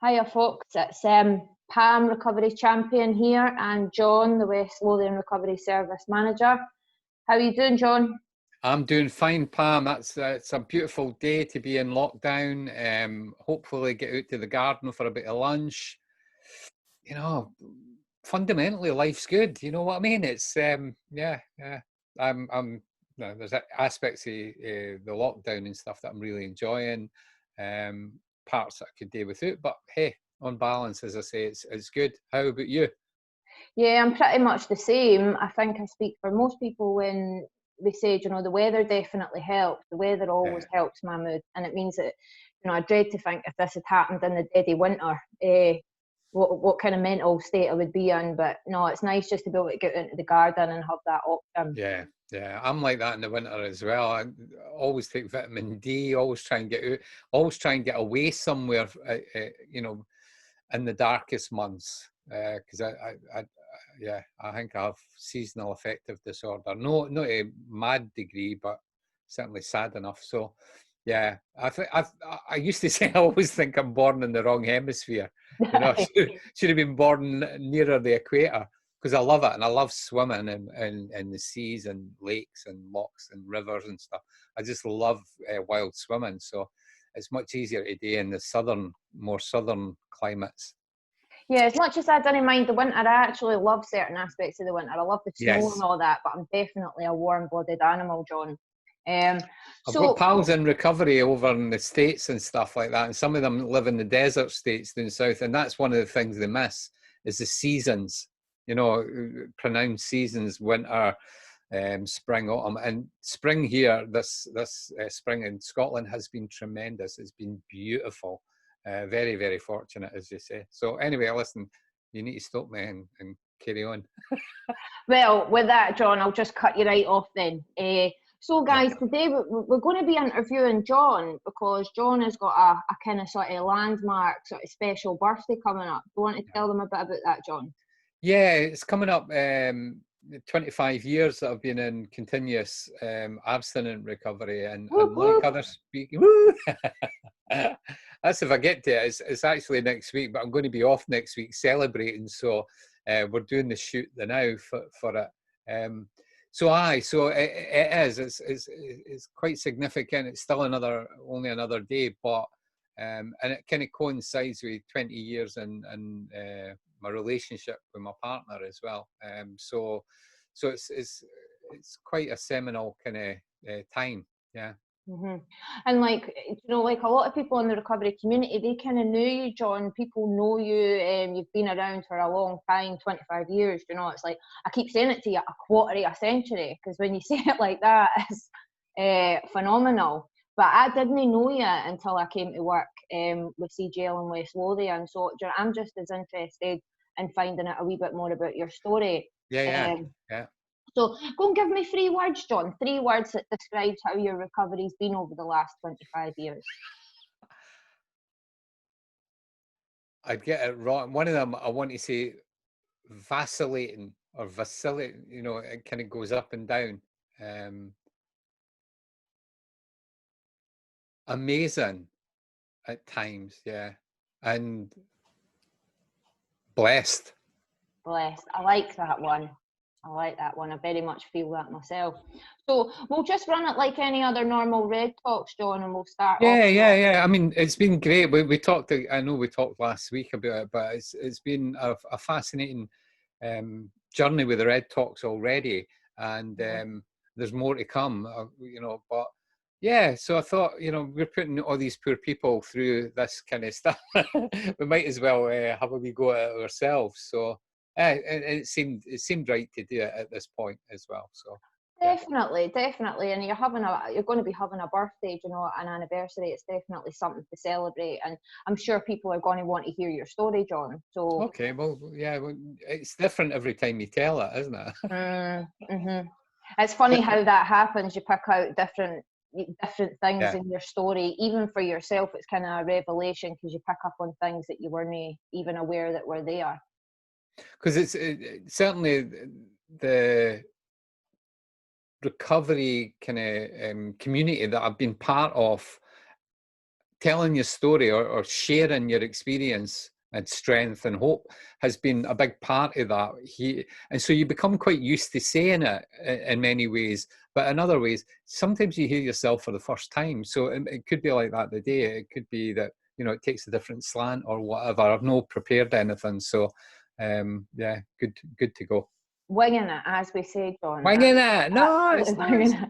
Hiya folks, it's Pam, Recovery Champion here, and John, the West Lothian Recovery Service Manager. How are you doing, John? I'm doing fine, Pam. It's a beautiful day to be in lockdown. Hopefully get out to the garden for a bit of lunch. You know, fundamentally life's good. You know what I mean? It's yeah. No, there's aspects of the lockdown and stuff that I'm really enjoying. Parts that I could do without, but hey, on balance, as I say, it's good. How about you? Yeah, I'm pretty much the same. I think I speak for most people when they say, you know, the weather definitely helps. The weather always helps my mood, and it means that, you know, I dread to think if this had happened in the dead of winter, what kind of mental state I would be in. But no, it's nice just to be able to get into the garden and have that option. Yeah, I'm like that in the winter as well. I always take vitamin D, always try and get out, always try and get away somewhere, you know, in the darkest months. Because I think I have seasonal affective disorder. No, not a mad degree, but certainly sad enough. So, yeah, I used to say I always think I'm born in the wrong hemisphere. You know, I should have been born nearer the equator, because I love it, and I love swimming in the seas and lakes and lochs and rivers and stuff. I just love wild swimming, so it's much easier to do in the more southern climates. Yeah, as much as I don't mind the winter, I actually love certain aspects of the winter. I love the snow and all that, but I'm definitely a warm-blooded animal, John. I've got pals in recovery over in the States and stuff like that, and some of them live in the desert states down south, and that's one of the things they miss is the seasons. You know, pronounced seasons: winter, spring, autumn, and spring here. This spring in Scotland has been tremendous. It's been beautiful. Very, very fortunate, as you say. So anyway, listen, you need to stop me and carry on. Well, with that, John, I'll just cut you right off then. So guys, today we're going to be interviewing John, because John has got a kind of sort of landmark, sort of special birthday coming up. Do you want to tell them a bit about that, John? Yeah, it's coming up 25 years that I've been in continuous abstinent recovery, and like others speaking, that's if I get to it. It's actually next week, but I'm going to be off next week celebrating, so we're doing the shoot now for it. So it is. It's quite significant. It's still only another day, but and it kind of coincides with 20 years and my relationship with my partner as well. So it's quite a seminal kind of time. Yeah. Mm-hmm. And like, you know, like a lot of people in the recovery community, they kind of knew you, John. People know you, you've been around for a long time, 25 years. You know, it's like, I keep saying it to you, a quarter of a century, because when you say it like that, it's phenomenal. But I didn't know you until I came to work with CGL in West Lothian. So I'm just as interested in finding out a wee bit more about your story. Yeah. So go and give me 3 words, John. 3 words that describes how your recovery's been over the last 25 years. I'd get it wrong. One of them, I want to say vacillating or vacillating. You know, it kind of goes up and down. Amazing at times, yeah, and blessed. Blessed. I like that one. I very much feel that myself. So we'll just run it like any other normal Red Talks, John, and we'll start off. Yeah. I mean, it's been great. We talked. I know we talked last week about it, but it's been a fascinating journey with the Red Talks already, and there's more to come. You know, but yeah. So I thought, you know, we're putting all these poor people through this kind of stuff. We might as well have a wee go at it ourselves. So. It seemed right to do it at this point as well. So definitely, and you're going to be having a birthday, you know, an anniversary. It's definitely something to celebrate, and I'm sure people are going to want to hear your story, John. So okay, well, yeah, it's different every time you tell it, isn't it? Mm-hmm. It's funny how that happens. You pick out different things in your story. Even for yourself, it's kind of a revelation, because you pick up on things that you weren't even aware that were there. Because it's certainly the recovery kind of community that I've been part of telling your story or sharing your experience and strength and hope has been a big part of that. And so you become quite used to saying it in many ways, but in other ways, sometimes you hear yourself for the first time. So it could be like that today. It could be that, you know, it takes a different slant or whatever. I've not prepared anything. So yeah, good to go. Winging it, as we say, John. Winging it. No, it's winging nice.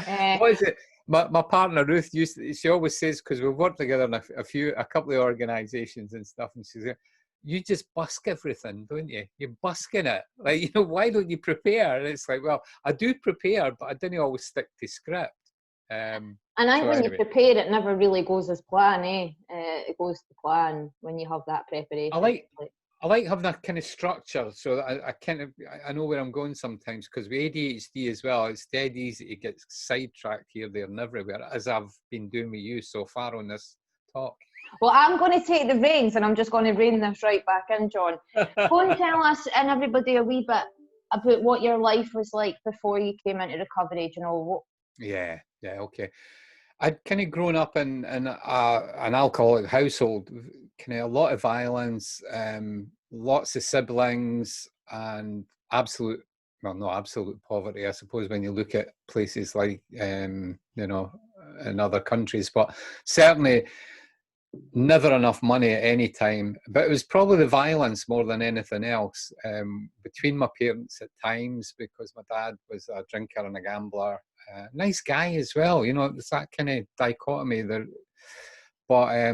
it. What is it? My partner Ruth she always says, because we've worked together in a couple of organizations and stuff, and she's like, you just busk everything, don't you? You're busking it. Like, you know, why don't you prepare? And it's like, well, I do prepare, but I didn't always stick to script. And I think when you prepare, it never really goes as planned, eh? It goes to plan when you have that preparation. I like having that kind of structure, so that I know where I'm going sometimes, because with ADHD as well, it's dead easy to get sidetracked here, there, and everywhere, as I've been doing with you so far on this talk. Well, I'm going to take the reins, and I'm just going to rein this right back in, John. Go and tell us and everybody a wee bit about what your life was like before you came into recovery. You know. Yeah, okay. I'd kind of grown up in an alcoholic household, kind of a lot of violence, lots of siblings, and not absolute poverty, I suppose, when you look at places like, you know, in other countries, but certainly never enough money at any time. But it was probably the violence more than anything else, between my parents at times, because my dad was a drinker and a gambler. Nice guy as well, you know, it's that kind of dichotomy there. But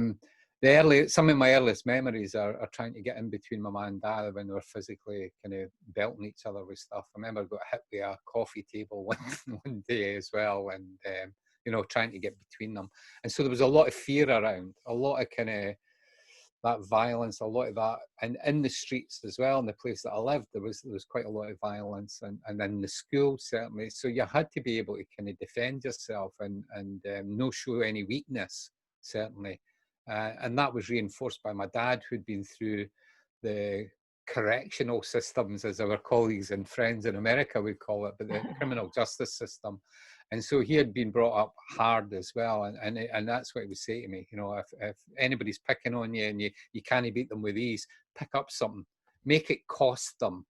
some of my earliest memories are trying to get in between my mum and dad when they were physically kind of belting each other with stuff. I remember I got hit with a coffee table one day as well, and you know, trying to get between them. And so there was a lot of fear around, a lot of kind of that violence, a lot of that, and in the streets as well. In the place that I lived, there was quite a lot of violence, and in the school certainly. So you had to be able to kind of defend yourself and no show any weakness, certainly. And that was reinforced by my dad, who'd been through the correctional systems, as our colleagues and friends in America would call it, but the criminal justice system. And so he had been brought up hard as well, and that's what he would say to me. You know, if anybody's picking on you and you can't beat them with these, pick up something, make it cost them,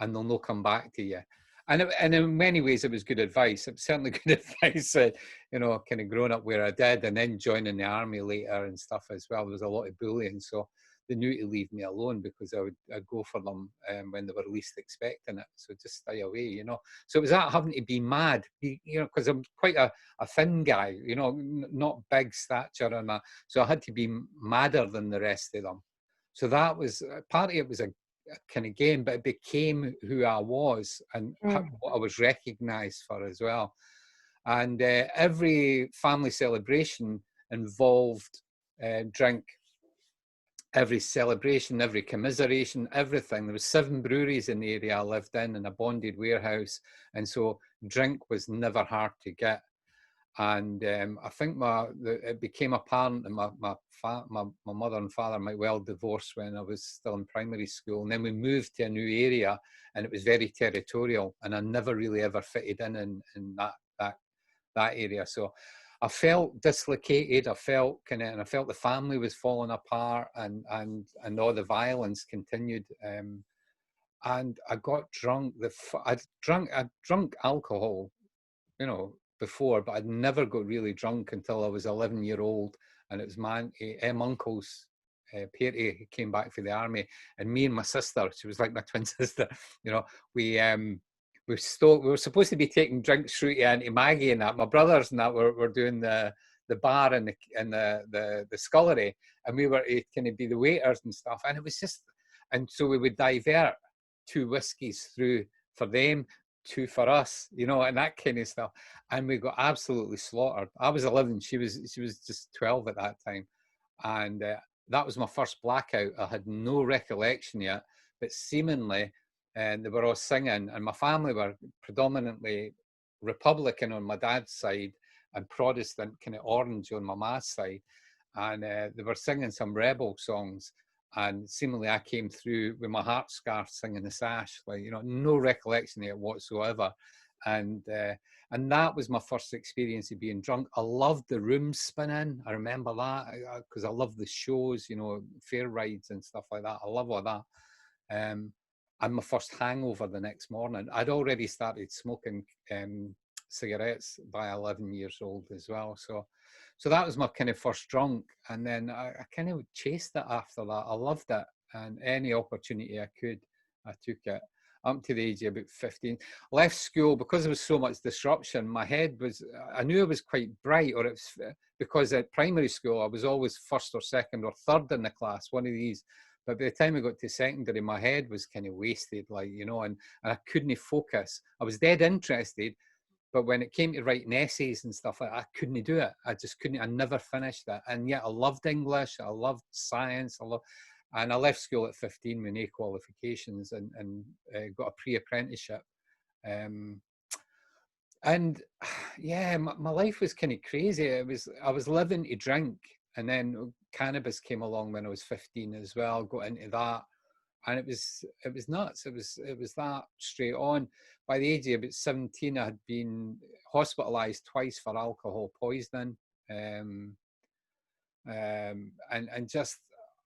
and they'll not come back to you. And in many ways, it was good advice. It was certainly good advice, you know, kind of growing up where I did, and then joining the army later and stuff as well. There was a lot of bullying, so they knew to leave me alone, because I'd go for them when they were least expecting it. So just stay away, you know. So it was that having to be mad, you know, because I'm quite a thin guy, you know, not big stature and that. So I had to be madder than the rest of them. So that was part of it. Was a kind of game, but it became who I was and what I was recognised for as well. And every family celebration involved drink. Every celebration, every commiseration, everything. There was 7 breweries in the area I lived in a bonded warehouse, and so drink was never hard to get. And I think it became apparent that my mother and father might well divorce when I was still in primary school, and then we moved to a new area, and it was very territorial, and I never really ever fitted in that area. So I felt dislocated. I felt the family was falling apart, and all the violence continued. And I got drunk. I'd drunk alcohol, you know, before, but I'd never got really drunk until I was 11-year-old, and it was my uncle's party. He came back from the army, and me and my sister, she was like my twin sister, you know, we were supposed to be taking drinks through to Auntie Maggie and that. My brothers and that were doing the bar and the scullery, and we were to kind of be the waiters and stuff. And it was just, and so we would divert 2 whiskies through for them, 2 for us, you know, and that kind of stuff. And we got absolutely slaughtered. I was 11, she was just 12 at that time, and that was my first blackout. I had no recollection yet, but seemingly. And they were all singing, and my family were predominantly Republican on my dad's side and Protestant, kind of orange on my ma's side. And they were singing some rebel songs, and seemingly I came through with my heart scarf singing the sash, like, you know, no recollection of it whatsoever. And that was my first experience of being drunk. I loved the room spinning. I remember that because I love the shows, you know, fair rides and stuff like that. I love all that. And my first hangover the next morning, I'd already started smoking cigarettes by 11 years old as well. So that was my kind of first drunk. And then I kind of chased it after that. I loved it. And any opportunity I could, I took it. Up to the age of about 15. Left school because there was so much disruption. My head was, I knew I was quite bright, or it's because at primary school, I was always first or second or third in the class, one of these. But by the time I got to secondary, my head was kind of wasted, like, you know, and I couldn't focus. I was dead interested, but when it came to writing essays and stuff, I couldn't do it. I just couldn't, I never finished it. And yet I loved English, I loved science, and I left school at 15 with no qualifications and got a pre-apprenticeship. And yeah, my life was kind of crazy. I was living to drink, and then cannabis came along when I was 15 as well. Got into that, and it was nuts. It was that straight on. By the age of about 17, I had been hospitalised twice for alcohol poisoning, and just.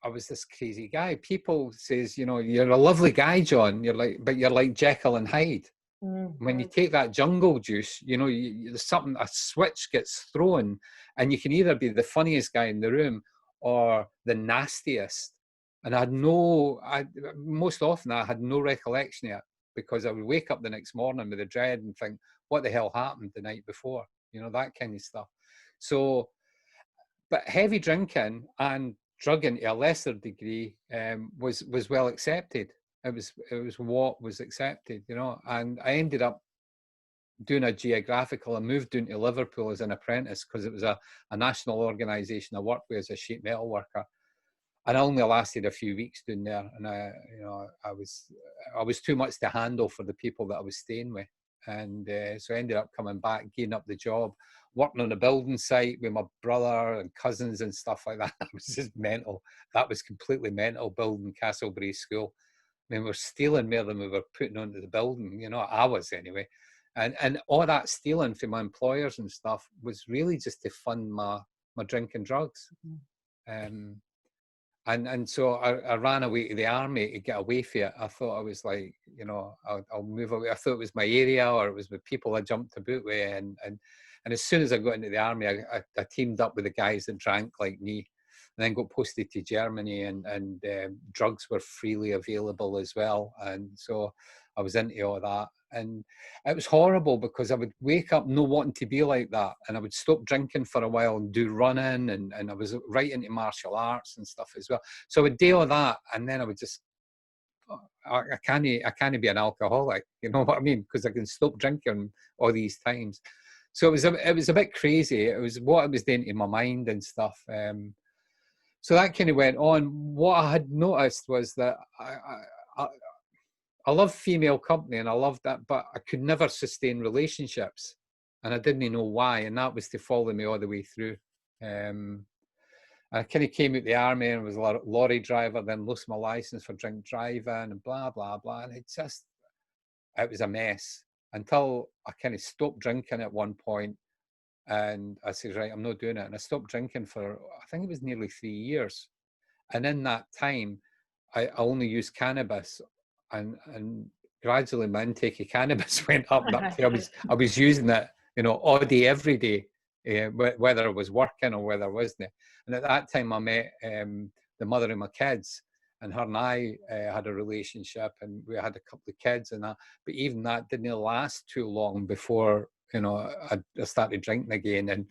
I was this crazy guy. People says, you know, you're a lovely guy, John. But you're like Jekyll and Hyde. Mm-hmm. When you take that jungle juice, you know, there's something, a switch gets thrown, and you can either be the funniest guy in the room or the nastiest. And most often I had no recollection of it, because I would wake up the next morning with a dread and think, what the hell happened the night before? You know, that kind of stuff. So, but heavy drinking and drugging to a lesser degree was well accepted. It was what was accepted, you know. And I ended up doing a geographical. I moved down to Liverpool as an apprentice because it was a national organisation I worked with as a sheet metal worker, and I only lasted a few weeks down there. And I was too much to handle for the people that I was staying with, and so I ended up coming back, getting up the job, working on a building site with my brother and cousins and stuff like that. It was just mental. That was completely mental, building Castleberry School. I mean, we're stealing more than we were putting onto the building, you know, I was anyway. And all that stealing from my employers and stuff was really just to fund my drink and drugs. And so I ran away to the army to get away from it. I thought I was like, you know, I'll move away. I thought it was my area, or it was with people I jumped about with. And as soon as I got into the army, I teamed up with the guys that drank like me, and then got posted to Germany, and drugs were freely available as well. And so I was into all that. And it was horrible because I would wake up not wanting to be like that, and I would stop drinking for a while and do running, and I was right into martial arts and stuff as well. So I would do all that, and then I would just, I can't be an alcoholic, you know what I mean? Because I can stop drinking all these times. So it was a bit crazy. It was what I was doing in my mind and stuff. So that kind of went on. What I had noticed was that I love female company, and I loved that, but I could never sustain relationships, and I didn't know why, and that was to follow me all the way through. I kind of came out the army and was a lorry driver, then lost my license for drink driving and blah, blah, blah. And it was a mess until I kind of stopped drinking at one point, and I said, right, I'm not doing it. And I stopped drinking for, I think it was nearly 3 years. And in that time, I only used cannabis. And gradually my intake of cannabis went up. I was using it, you know, all day, every day, whether I was working or whether I wasn't. And at that time I met the mother of my kids, and her and I had a relationship, and we had a couple of kids and that. But even that didn't last too long before, you know, I started drinking again. And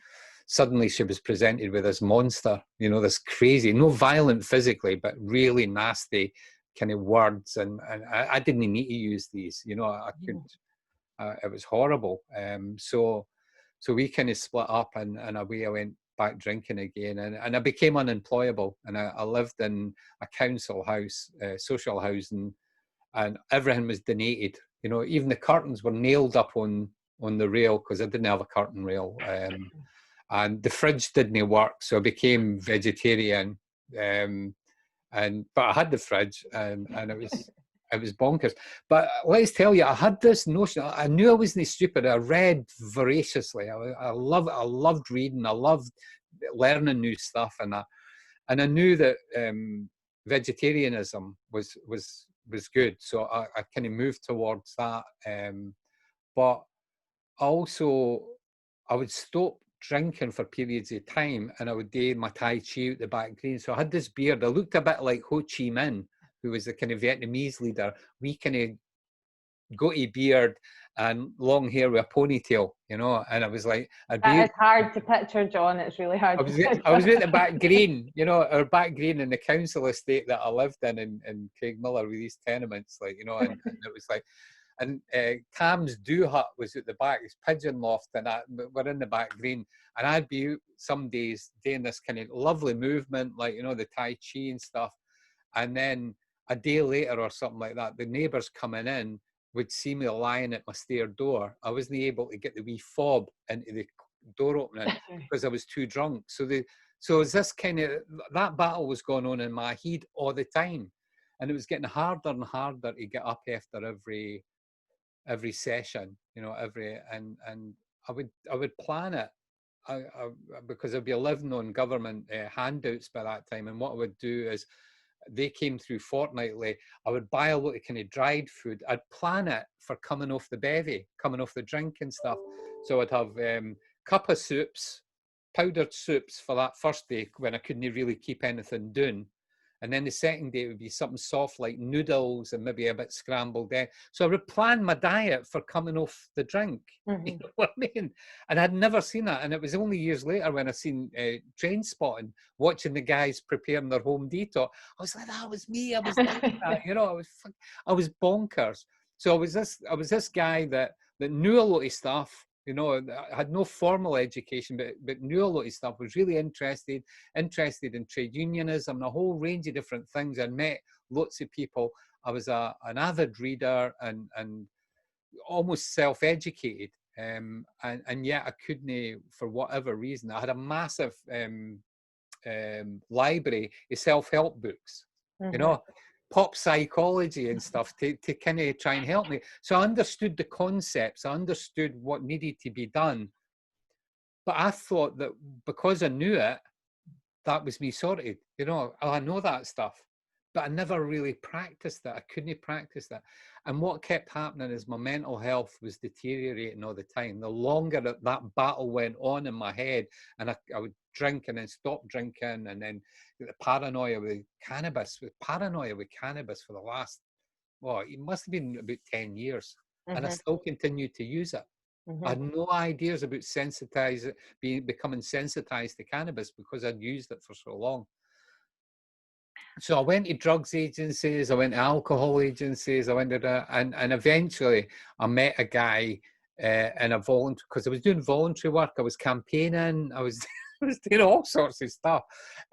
suddenly she was presented with this monster, you know, this crazy, no violent physically, but really nasty kind of words, and I didn't need to use these, you know. I could. It was horrible. So we kind of split up, and away I went back drinking again, and I became unemployable, and I lived in a council house, social housing, and everything was donated. You know, even the curtains were nailed up on the rail because I didn't have a curtain rail, and the fridge didn't work, so I became vegetarian. But I had the fridge, and it was bonkers. But let's tell you, I had this notion. I knew I wasn't stupid. I read voraciously. I loved reading. I loved learning new stuff, and I knew that vegetarianism was good. So I kind of moved towards that. But also, I would stop drinking for periods of time, and I would do my Tai Chi out the back green. So I had this beard. I looked a bit like Ho Chi Minh, who was the kind of Vietnamese leader. We kind of goatee beard and long hair with a ponytail, you know. And I was like, It's hard to picture, John. It's really hard to picture. I was at the back green, you know, our back green in the council estate that I lived in Craigmillar with these tenements, like, you know, and it was like, and Cam's Do Hut was at the back, his pigeon loft, and we're in the back green. And I'd be out some days doing this kind of lovely movement, like, you know, the Tai Chi and stuff. And then a day later or something like that, the neighbours coming in would see me lying at my stair door. I wasn't able to get the wee fob into the door opening because I was too drunk. So it's this kind of, that battle was going on in my head all the time. And it was getting harder and harder to get up after every session, you know, and I would plan it because I'd be living on government handouts by that time. And what I would do is, they came through fortnightly. I would buy a lot of kind of dried food. I'd plan it for coming off the bevy, coming off the drink and stuff. So I'd have cup of soups, powdered soups for that first day when I couldn't really keep anything doing. And then the second day it would be something soft like noodles and maybe a bit scrambled egg. So I would plan my diet for coming off the drink. Mm-hmm. You know what I mean? And I'd never seen that. And it was only years later when I seen Trainspotting, watching the guys preparing their home detox. I was like, that was me. I was like that. You know, I was bonkers. So I was this guy that knew a lot of stuff. You know, I had no formal education, but knew a lot of stuff, was really interested in trade unionism and a whole range of different things. I met lots of people. I was an avid reader and almost self-educated. And yet I couldn't, for whatever reason, I had a massive library of self-help books, you know, pop psychology and stuff to kind of try and help me. So I understood the concepts, I understood what needed to be done. But I thought that because I knew it, that was me sorted. You know, I know that stuff. But I never really practiced that. I couldn't practice that. And what kept happening is my mental health was deteriorating all the time. The longer that battle went on in my head, and I would drink and then stop drinking, and then the paranoia with cannabis for the last, well, it must have been about 10 years. And I still continued to use it. I had no ideas about becoming sensitized to cannabis because I'd used it for so long. So I went to drugs agencies, I went to alcohol agencies, I went to that, and eventually I met a guy in a volunteer, because I was doing voluntary work, I was campaigning, I was doing all sorts of stuff,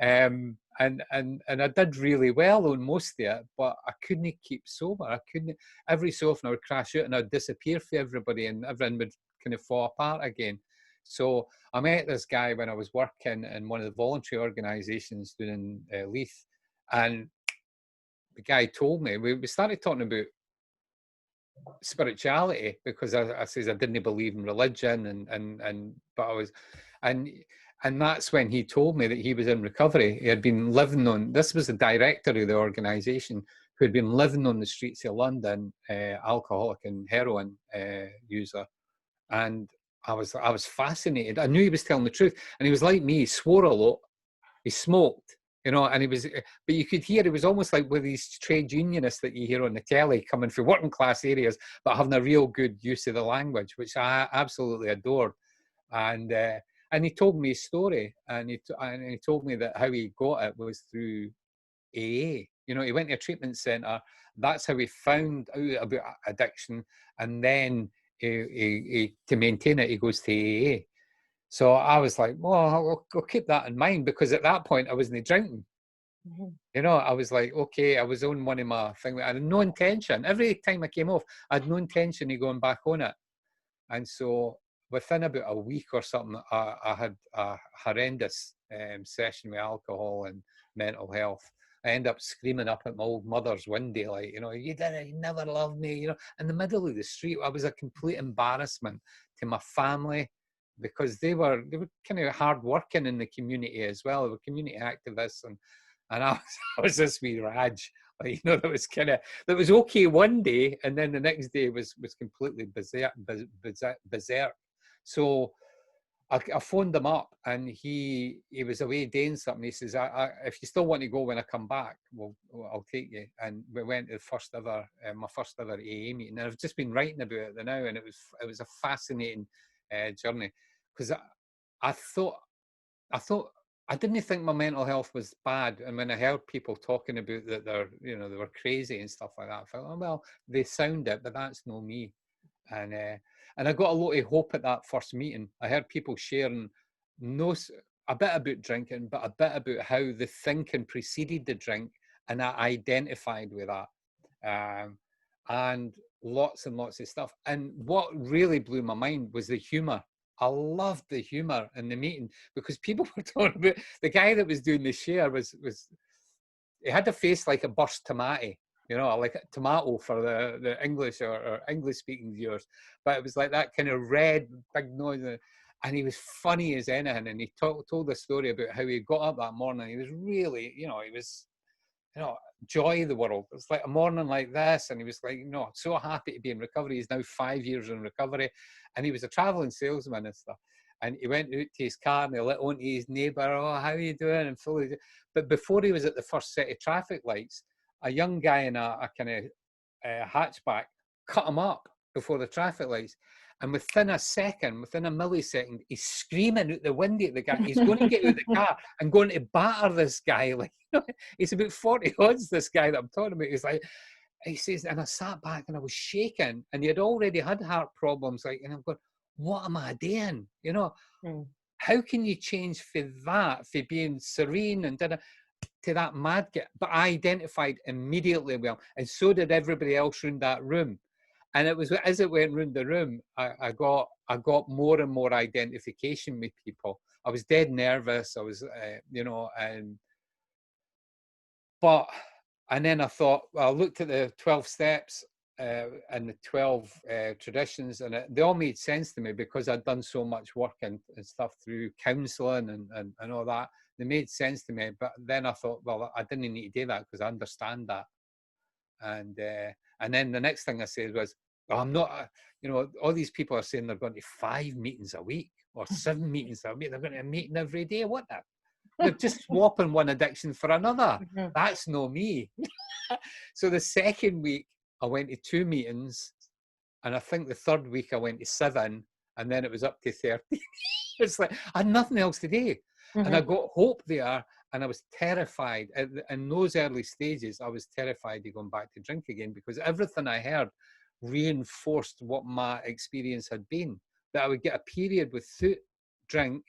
and I did really well on most of it, but I couldn't keep sober. I couldn't. Every so often I would crash out and I'd disappear for everybody, and everyone would kind of fall apart again. So I met this guy when I was working in one of the voluntary organisations doing Leith. And the guy told me, we started talking about spirituality, because I says I didn't believe in religion, but I was, and that's when he told me that he was in recovery. He had been living on, this was the director of the organisation, who had been living on the streets of London, alcoholic and heroin user. And I was fascinated. I knew he was telling the truth. And he was like me, he swore a lot, he smoked. You know, and but you could hear, it was almost like with these trade unionists that you hear on the telly coming from working class areas, but having a real good use of the language, which I absolutely adored. And he told me his story, and he told me that how he got it was through AA. You know, he went to a treatment centre. That's how he found out about addiction, and then to maintain it, he goes to AA. So I was like, well, I'll keep that in mind, because at that point I wasn't drinking. You know, I was like, okay, I was on one of my things. I had no intention. Every time I came off, I had no intention of going back on it. And so within about a week or something, I had a horrendous session with alcohol and mental health. I end up screaming up at my old mother's window, like, you know, you never loved me, you know, in the middle of the street. I was a complete embarrassment to my family, because they were kind of hard working in the community as well. They were community activists, and I was, I was this wee Raj, like, you know, that was okay one day, and then the next day was completely berserk. So I phoned him up, and he was away doing something. He says, if you still want to go when I come back, well, I'll take you. And we went to the first ever, my first ever AA meeting. And I've just been writing about it now, and it was a fascinating journey, because I thought I didn't think my mental health was bad. And when I heard people talking about that they were crazy and stuff like that, I felt, oh, well, they sound it, but that's no me. And I got a lot of hope at that first meeting. I heard people sharing a bit about drinking, but a bit about how the thinking preceded the drink, and I identified with that. And lots and lots of stuff. And what really blew my mind was the humour. I loved the humour in the meeting, because people were talking about, the guy that was doing the share was he had a face like a burst tomato, you know, like a tomato for the English or English speaking viewers, but it was like that kind of red, big nose, and he was funny as anything. And he told a story about how he got up that morning. He was really, you know, joy of the world. It was like a morning like this, and he was like, so happy to be in recovery. He's now 5 years in recovery, and he was a traveling salesman and stuff. And he went out to his car, and he lit on to his neighbour, oh, how are you doing? And fully, but before he was at the first set of traffic lights, a young guy in a kind of hatchback cut him up before the traffic lights. And within a millisecond, he's screaming out the window at the guy. He's going to get out of the car and going to batter this guy. Like, he's about 40 odds, this guy that I'm talking about. He says, and I sat back and I was shaking, and he had already had heart problems. Like, and I'm going, what am I doing? You know, how can you change for that, for being serene and to that mad get? But I identified immediately well, and so did everybody else around that room. And it was as it went round the room, I got more and more identification with people. I was dead nervous. I was, and then I thought, well, I looked at the 12 steps and the 12 traditions, and they all made sense to me, because I'd done so much work and stuff through counselling and all that. They made sense to me. But then I thought, well, I didn't need to do that, because I understand that. And then the next thing I said was, oh, I'm not, all these people are saying they're going to 5 meetings a week or 7 meetings a week. They're going to a meeting every day. What the? They're just swapping one addiction for another. That's no me. So the second week, I went to 2 meetings. And I think the third week I went to 7. And then it was up to 13. It's like, I had nothing else to do. And I got hope there. And I was terrified. In those early stages, I was terrified of going back to drink again, because everything I heard reinforced what my experience had been. That I would get a period without drink,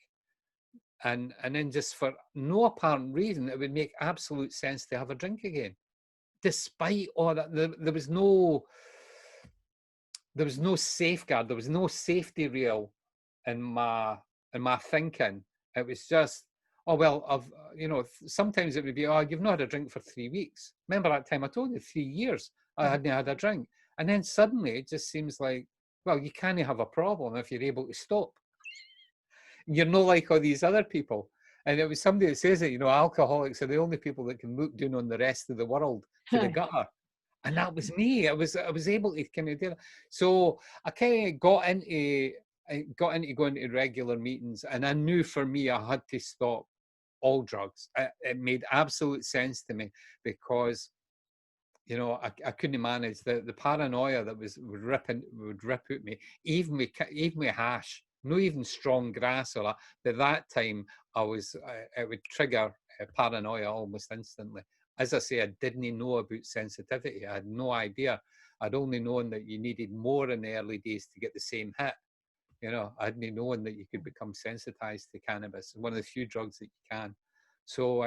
and then just for no apparent reason, it would make absolute sense to have a drink again. Despite all that, there was no safeguard, there was no safety rail in my thinking. It was just, oh, well, sometimes it would be, oh, you've not had a drink for 3 weeks. Remember that time I told you, 3 years I hadn't had a drink. And then suddenly it just seems like, well, you can't have a problem if you're able to stop. You're not like all these other people. And it was somebody that says it, alcoholics are the only people that can look down on the rest of the world to the gutter. And that was me. I was able to kind of do that. So I kind of got into going to regular meetings, and I knew for me I had to stop all drugs. It made absolute sense to me, because I couldn't manage the paranoia that would rip out me, even with hash, not even strong grass or that. By that time, it would trigger paranoia almost instantly. As I say, I didn't know about sensitivity. I had no idea. I'd only known that you needed more in the early days to get the same hit. I hadn't known that you could become sensitized to cannabis. One of the few drugs that you can. So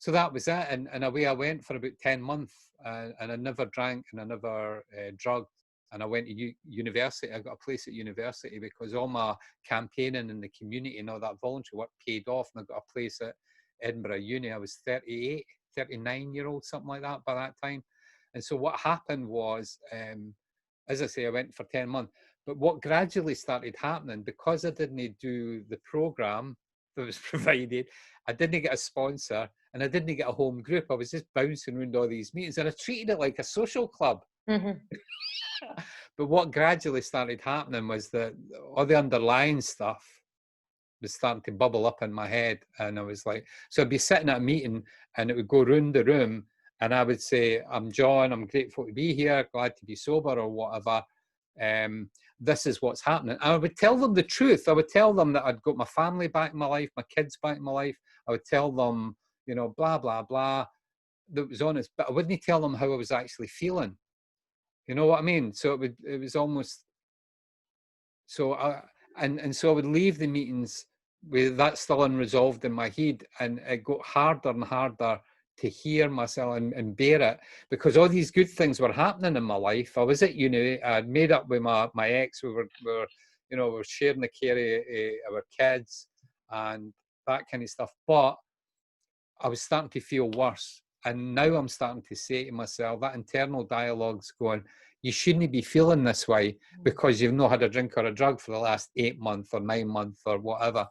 that was it. And away I went for about 10 months. And I never drank, and I never drugged. And I went to university. I got a place at university, because all my campaigning in the community and all that voluntary work paid off. And I got a place at Edinburgh Uni. I was 38 39-year-old, something like that by that time. And so what happened was, as I say, I went for 10 months. But what gradually started happening, because I didn't do the program that was provided, I didn't get a sponsor and I didn't get a home group. I was just bouncing around all these meetings and I treated it like a social club. Mm-hmm. But what gradually started happening was that all the underlying stuff was starting to bubble up in my head. And I was like, so I'd be sitting at a meeting and it would go round the room and I would say, I'm John, I'm grateful to be here, glad to be sober or whatever. This is what's happening. And I would tell them the truth. I would tell them that I'd got my family back in my life, my kids back in my life. I would tell them, you know, blah, blah, blah, that was honest, but I wouldn't tell them how I was actually feeling. You know what I mean? So it was almost, so so I would leave the meetings with that still unresolved in my head, and it got harder and harder to hear myself and bear it, because all these good things were happening in my life. I was at uni, I'd made up with my ex, we were you know, we were sharing the care of our kids and that kind of stuff, but I was starting to feel worse. And now I'm starting to say to myself, that internal dialogue's going, you shouldn't be feeling this way because you've not had a drink or a drug for the last 8 months or 9 months or whatever.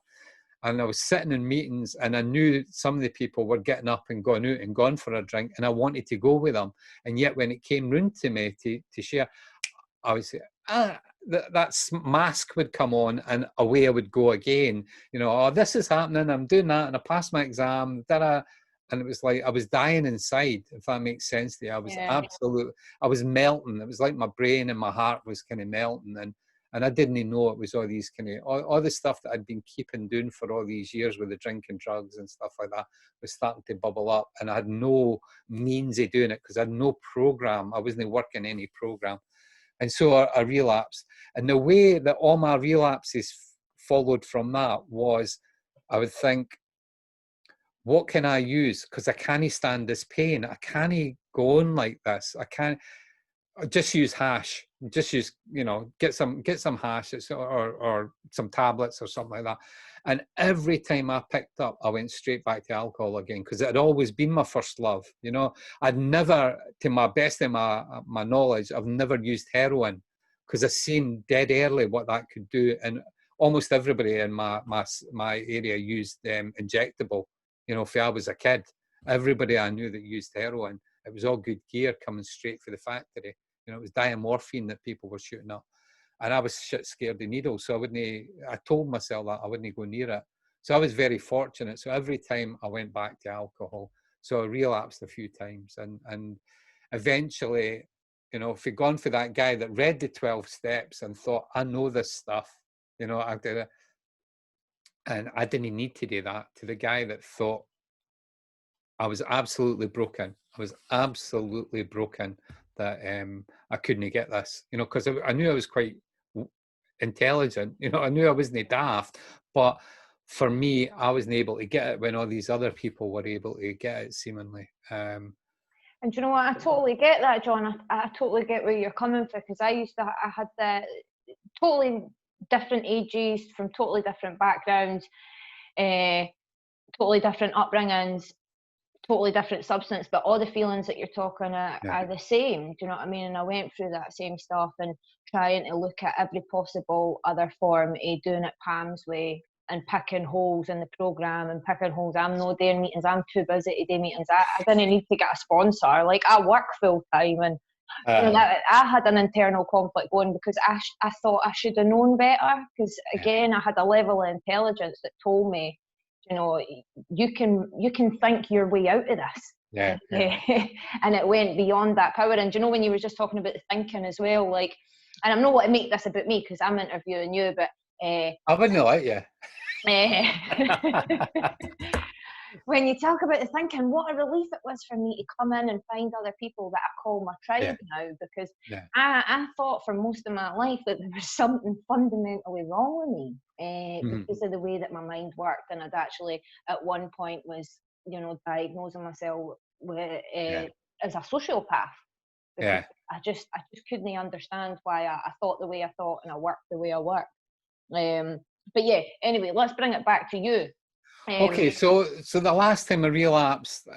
And I was sitting in meetings and I knew some of the people were getting up and going out and gone for a drink and I wanted to go with them. And yet when it came round to me to share, I would say, that mask would come on and away I would go again. You know, oh, this is happening, I'm doing that, and I passed my exam, and it was like I was dying inside, if that makes sense to you. I was I was melting. It was like my brain and my heart was kind of melting, and I didn't know it was all these kind of, all the stuff that I'd been keeping doing for all these years with the drinking, drugs and stuff like that was starting to bubble up, and I had no means of doing it because I had no program. I wasn't working any program. And so I relapsed. And the way that all my relapses followed from that was, I would think, what can I use? Because I can't stand this pain. I can't go on like this. I can't. Just use hash. Just use, you know, get some hash or some tablets or something like that. And every time I picked up, I went straight back to alcohol again, because it had always been my first love. You know, I'd never, to my best of my knowledge, I've never used heroin, because I seen dead early what that could do. And almost everybody in my area used injectable. You know, if I was a kid, everybody I knew that used heroin, it was all good gear coming straight for the factory. You know, it was diamorphine that people were shooting up. And I was shit scared of needles. So I told myself that I wouldn't go near it. So I was very fortunate. So every time I went back to alcohol, so I relapsed a few times. And eventually, you know, if you'd gone for that guy that read the 12 steps and thought, I know this stuff, you know, I did it. And I didn't need to do that. To the guy that thought I was absolutely broken. I was absolutely broken that I couldn't get this, you know, because I knew I was quite intelligent, you know, I knew I wasn't daft, but for me, I wasn't able to get it when all these other people were able to get it, seemingly. And you know what, I totally get that, John. I totally get where you're coming from, because I had the totally different ages, from totally different backgrounds, totally different upbringings, totally different substance, but all the feelings that you're talking are the same. Do you know what I mean? And I went through that same stuff and trying to look at every possible other form of doing it Pam's way, and picking holes in the programme and picking holes. I'm not doing meetings, I'm too busy to do meetings. I didn't need to get a sponsor. Like, I work full time, and you know, that, I had an internal conflict going, because I thought I should have known better, because again, I had a level of intelligence that told me, you know, you can think your way out of this. And it went beyond that power. And you know, when you were just talking about the thinking as well, like, and I'm not want to make this about me because I'm interviewing you, but I wouldn't like you. When you talk about the thinking, what a relief it was for me to come in and find other people that I call my tribe now, because I thought for most of my life that there was something fundamentally wrong with me because of the way that my mind worked. And I'd actually at one point was, you know, diagnosing myself with as a sociopath. I just couldn't understand why I thought the way I thought and I worked the way I worked. But yeah, anyway, let's bring it back to you. Okay, so the last time I relapsed,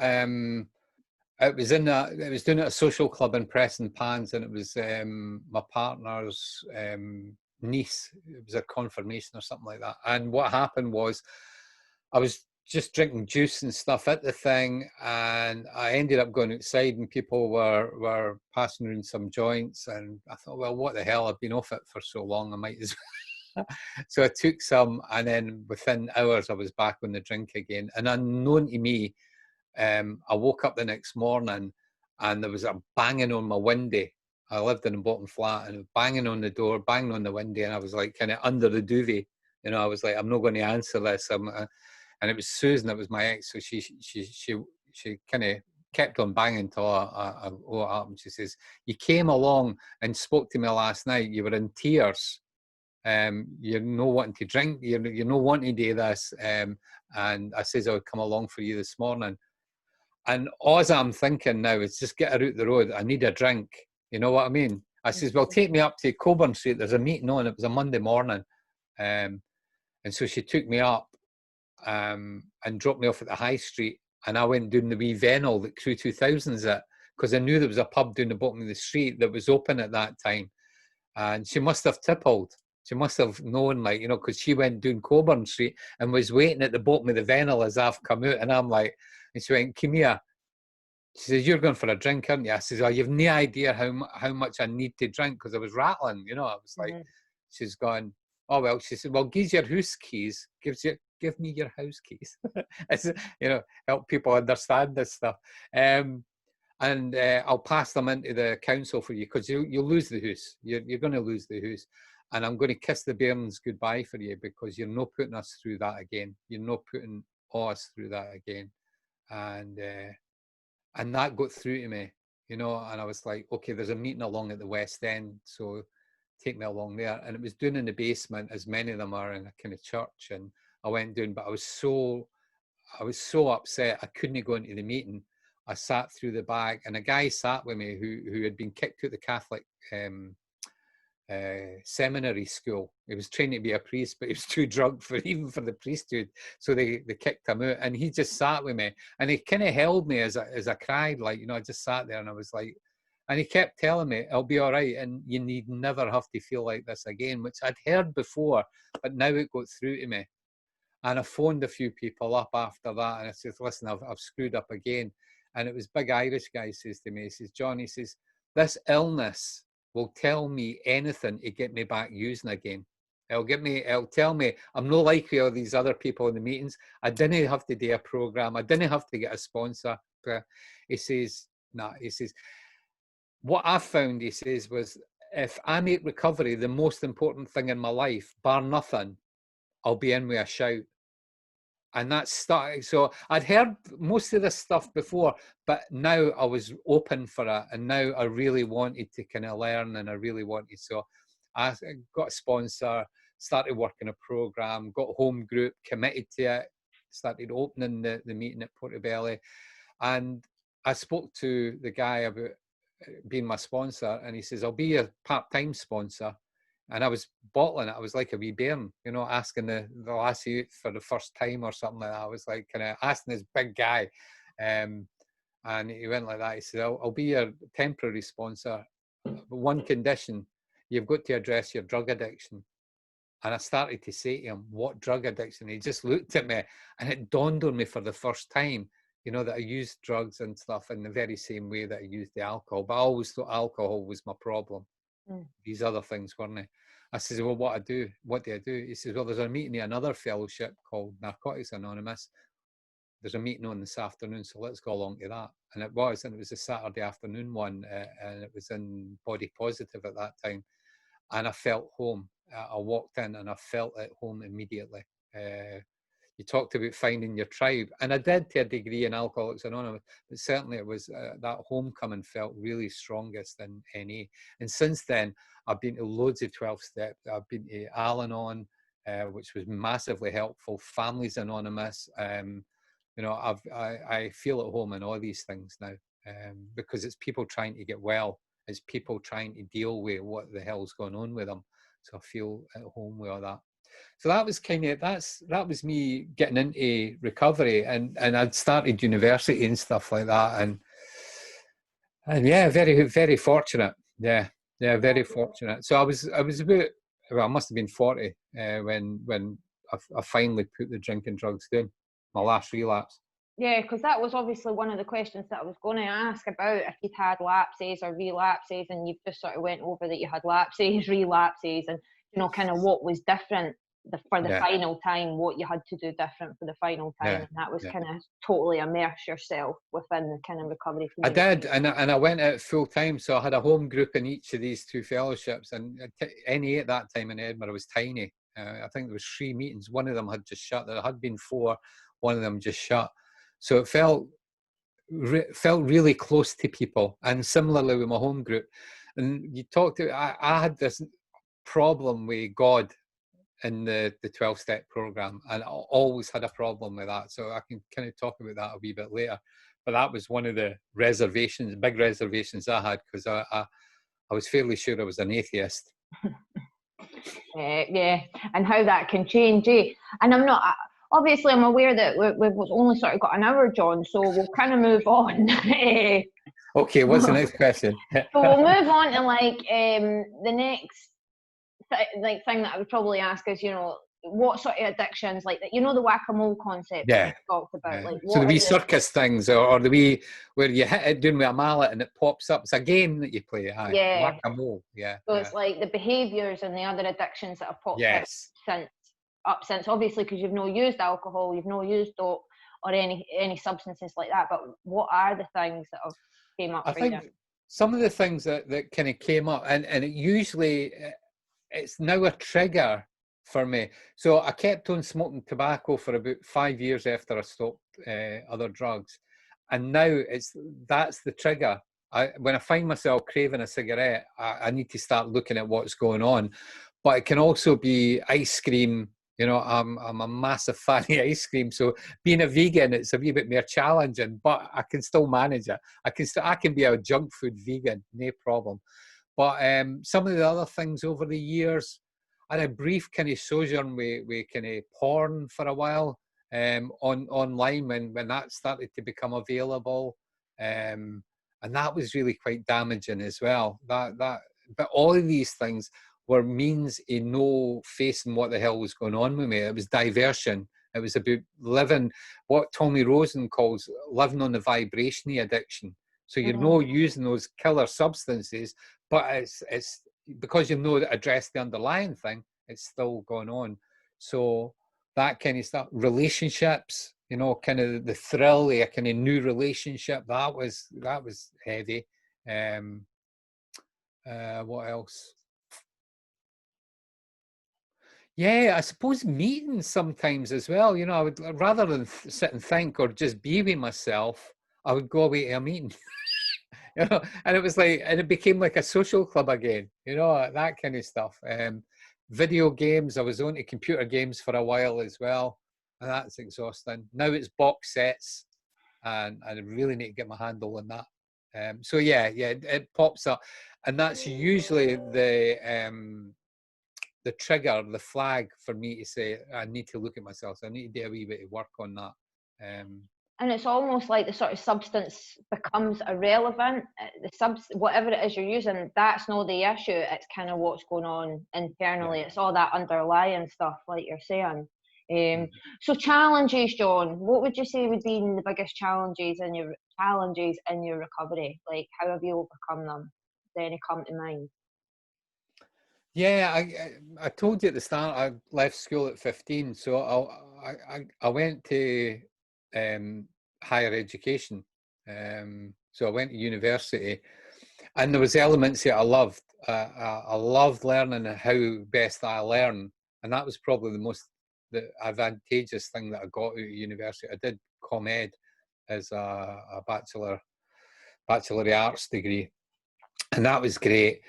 It was in it was doing it at a social club in Preston Pans, and it was my partner's niece. It was a confirmation or something like that. And what happened was, I was just drinking juice and stuff at the thing, and I ended up going outside, and people were passing around some joints, and I thought, well, what the hell? I've been off it for so long, I might as well. So I took some, and then within hours I was back on the drink again. And unknown to me, I woke up the next morning and there was a banging on my window. I lived in a bottom flat, and banging on the door, banging on the window, and I was like kind of under the duvet. You know, I was like, I'm not going to answer this. And it was Susan, it was my ex, so she kind of kept on banging till what happened. She says, "You came along and spoke to me last night. You were in tears. You're not wanting to drink. You're not wanting to do this." And I says, "I would come along for you this morning." And all I'm thinking now is just get her out the road. I need a drink. You know what I mean? I says, well, take me up to Coburn Street. There's a meeting on. It was a Monday morning. And so she took me up and dropped me off at the high street. And I went down the wee Venel that Crew 2000's at, because I knew there was a pub down the bottom of the street that was open at that time. And she must have tippled. She must have known, like, you know, because she went down Coburn Street and was waiting at the bottom of the Venel as I've come out. And I'm like, and she went, "Come here." She says, "You're going for a drink, aren't you?" I says, "Oh, you've no idea how much I need to drink," because I was rattling, you know. I was like, she's gone, "Oh, well," she said, "Well, give your house keys. Give me your house keys." It's, you know, help people understand this stuff. And I'll pass them into the council for you, because you'll lose the house. You're going to lose the house. And I'm going to kiss the bairns goodbye for you, because you're not putting us through that again. You're not putting us through that again. And that got through to me, you know. And I was like, okay, there's a meeting along at the West End, so take me along there. And it was down in the basement, as many of them are, in a kind of church. And I went down, but I was so upset I couldn't go into the meeting. I sat through the back, and a guy sat with me who had been kicked out of the Catholic seminary school. He was training to be a priest, but he was too drunk for the priesthood, so they kicked him out. And he just sat with me, and he kind of held me as I cried, like, you know. I just sat there, and I was like, and he kept telling me, "I'll be all right, and you need never have to feel like this again," which I'd heard before, but now it got through to me. And I phoned a few people up after that, and I said, "Listen, I've screwed up again." And it was big Irish guy says to me, he says, "John," he says, "this illness will tell me anything to get me back using again. It'll tell me I'm not like all these other people in the meetings. I didn't have to do a program. I didn't have to get a sponsor." He says, "Nah," he says, "what I found," he says, "was if I make recovery the most important thing in my life, bar nothing, I'll be in with a shout." And that's starting. So I'd heard most of this stuff before, but now I was open for it. And now I really wanted to kind of learn, and I really wanted. So I got a sponsor, started working a program, got home group, committed to it, started opening the meeting at Portobello. And I spoke to the guy about being my sponsor, and he says, "I'll be your part-time sponsor." And I was bottling it. I was like a wee bairn, you know, asking the lassie for the first time or something like that. I was like kind of asking this big guy. And he went like that. He said, I'll be your temporary sponsor, but one condition: you've got to address your drug addiction." And I started to say to him, "What drug addiction?" He just looked at me, and it dawned on me for the first time, you know, that I used drugs and stuff in the very same way that I used the alcohol. But I always thought alcohol was my problem. These other things weren't they? I says, "Well, what do I do?" He says, "Well, there's a meeting in another fellowship called Narcotics Anonymous. There's a meeting on this afternoon, so let's go along to that." And it was a Saturday afternoon one, and it was in Body Positive at that time. And I felt home. I walked in and I felt at home immediately. You talked about finding your tribe, and I did to a degree in Alcoholics Anonymous, but certainly it was that homecoming felt really strongest in NA. And since then, I've been to loads of 12 steps. I've been to Al-Anon, which was massively helpful. Families Anonymous. You know, I feel at home in all these things now, because it's people trying to get well. It's people trying to deal with what the hell's going on with them. So I feel at home with all that. So that was kind of, that was me getting into recovery, and I'd started university and stuff like that. And And yeah, very, very fortunate. Yeah, yeah, very fortunate. So I was about, well, I must have been 40 when I finally put the drinking drugs down, my last relapse. Yeah, because that was obviously one of the questions that I was going to ask about if you'd had lapses or relapses, and you've just sort of went over that you had lapses, relapses, and kind of what was different for the Yeah, final time, what you had to do different for the final time, yeah, and that was yeah. kind of totally immerse yourself within the kind of recovery I community. did, and I went out full time. So I had a home group in each of these two fellowships, and NA at that time in Edinburgh was tiny. I think there was 3 meetings. One of them had just shut. There had been 4. One of them just shut. So it felt really close to people, and similarly with my home group. And you talked to, I had this problem with God in the 12-step program, and I always had a problem with that. So I can kind of talk about that a wee bit later. But that was one of the reservations, big reservations I had, because I was fairly sure I was an atheist. Yeah, and how that can change, eh? And I'm not, obviously, I'm aware that we've only sort of got an hour, John, so we'll kind of move on. Okay, what's the next question? So we'll move on to the next thing that I would probably ask is, what sort of addictions, like that, the whack-a-mole concept that Yeah. you talked about, Yeah. like So what the are wee the circus things, or the wee where you hit it doing with a mallet and it pops up. It's a game that you play. Aye, yeah. whack-a-mole. Yeah, So yeah. it's like the behaviours and the other addictions that have popped Yes. since obviously, because you've no used alcohol, you've no used dope or any substances like that. But what are the things that have came up I for you? think some of the things that kind of came up, and it usually it's now a trigger for me. So I kept on smoking tobacco for about 5 years after I stopped other drugs, and now that's the trigger. When I find myself craving a cigarette, I need to start looking at what's going on. But it can also be ice cream. I'm a massive fan of ice cream, so being a vegan, it's a wee bit more challenging, but I can still manage it. I can be a junk food vegan, no problem. But some of the other things over the years, I had a brief kind of sojourn with kind of porn for a while online when that started to become available, and that was really quite damaging as well. But all of these things were means of no facing what the hell was going on with me. It was diversion. It was about living what Tommy Rosen calls living on the vibration addiction. So you're not using those killer substances, but it's because you've not addressed the underlying thing, it's still going on. So that kind of stuff, relationships, kind of the thrill of a kind of new relationship, that was heavy. What else? Yeah, I suppose meetings sometimes as well. I would rather than sit and think or just be with myself, I would go away to a meeting. And it was like, and it became like a social club again, that kind of stuff. Video games, I was on to computer games for a while as well, and that's exhausting. Now it's box sets, and I really need to get my handle on that. So yeah, it pops up, and that's usually the trigger, the flag for me to say I need to look at myself. So I need to do a wee bit of work on that. And it's almost like the sort of substance becomes irrelevant. Whatever it is you're using, that's not the issue. It's kind of what's going on internally. Yeah. It's all that underlying stuff, like you're saying. So challenges, John. What would you say would be the biggest challenges in your recovery? Like, how have you overcome them? Does any come to mind? Yeah, I told you at the start I left school at 15, so I went to higher education. So I went to university, and there was elements that I loved. I loved learning how best I learn, and that was probably the advantageous thing that I got out of university. I did ComEd as a bachelor of arts degree, and that was great.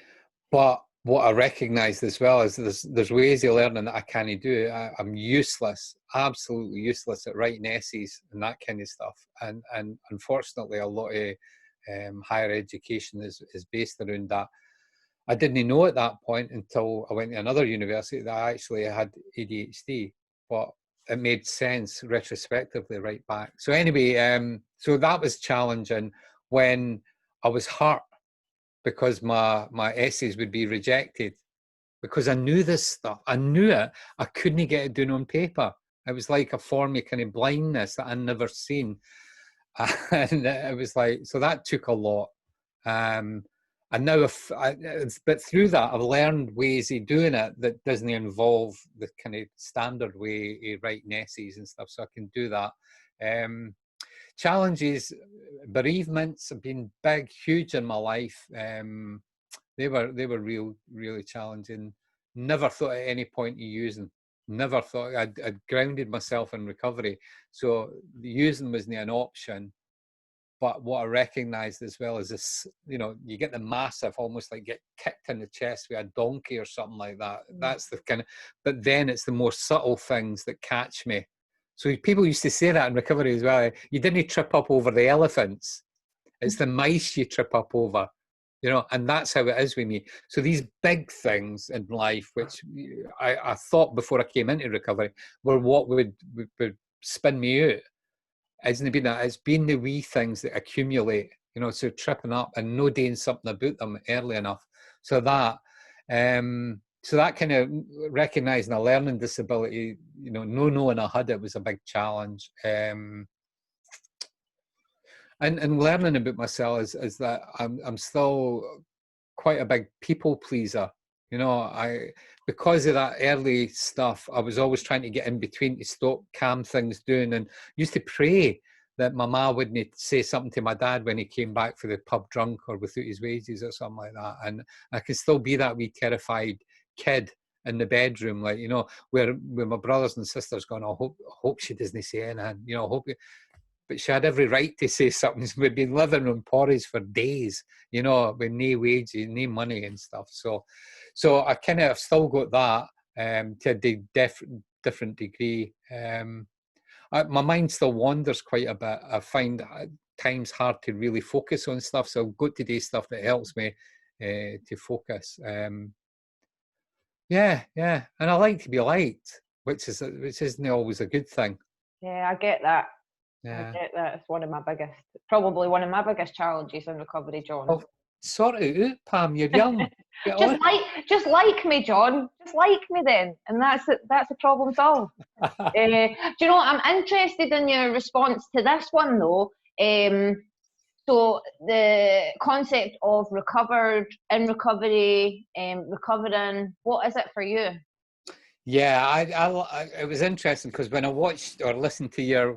But what I recognised as well is there's ways of learning that I can't do. I'm useless, absolutely useless at writing essays and that kind of stuff. And unfortunately, a lot of higher education is based around that. I didn't know at that point until I went to another university that I actually had ADHD, but it made sense retrospectively right back. So anyway, so that was challenging when I was hurt because my essays would be rejected, because I knew this stuff. I knew it. I couldn't get it down on paper. It was like a form of kind of blindness that I'd never seen. And it was like, so that took a lot. And now, but through that, I've learned ways of doing it that doesn't involve the kind of standard way of writing essays and stuff. So I can do that. Challenges, bereavements have been big, huge in my life. They were really challenging. Never thought at any point of using. Never thought. I'd grounded myself in recovery, so using wasn't an option. But what I recognised as well is this, you get the massive, almost like get kicked in the chest with a donkey or something like that. That's the kind of, but then it's the more subtle things that catch me. So people used to say that in recovery as well. You didn't trip up over the elephants. It's the mice you trip up over, and that's how it is with me. So these big things in life, which I thought before I came into recovery, were what would spin me out. It's been the wee things that accumulate, so tripping up and no doing something about them early enough. So that kind of recognising a learning disability, no knowing I had it was a big challenge. And learning about myself is that I'm still quite a big people pleaser. Because of that early stuff, I was always trying to get in between to calm things down, and used to pray that my ma wouldn't say something to my dad when he came back for the pub drunk or without his wages or something like that. And I could still be that wee terrified kid in the bedroom, like, where my brothers and sisters going, I hope she doesn't say anything, but she had every right to say something. We'd been living on porridge for days, with no wages, no money and stuff. So I kind of still got that to a different degree. My mind still wanders quite a bit. I find at times hard to really focus on stuff. So I've got to do stuff that helps me to focus. Yeah. And I like to be liked, which isn't always a good thing. Yeah, I get that. Yeah. I get that. It's probably one of my biggest challenges in recovery, John. Oh, sort it out, Pam. You're young. Just like me, John. Just like me then, and that's it. That's a problem solved. Do you know what? I'm interested in your response to this one though. So the concept of recovered, in recovery, recovering. What is it for you? Yeah, it was interesting because when I watched or listened to your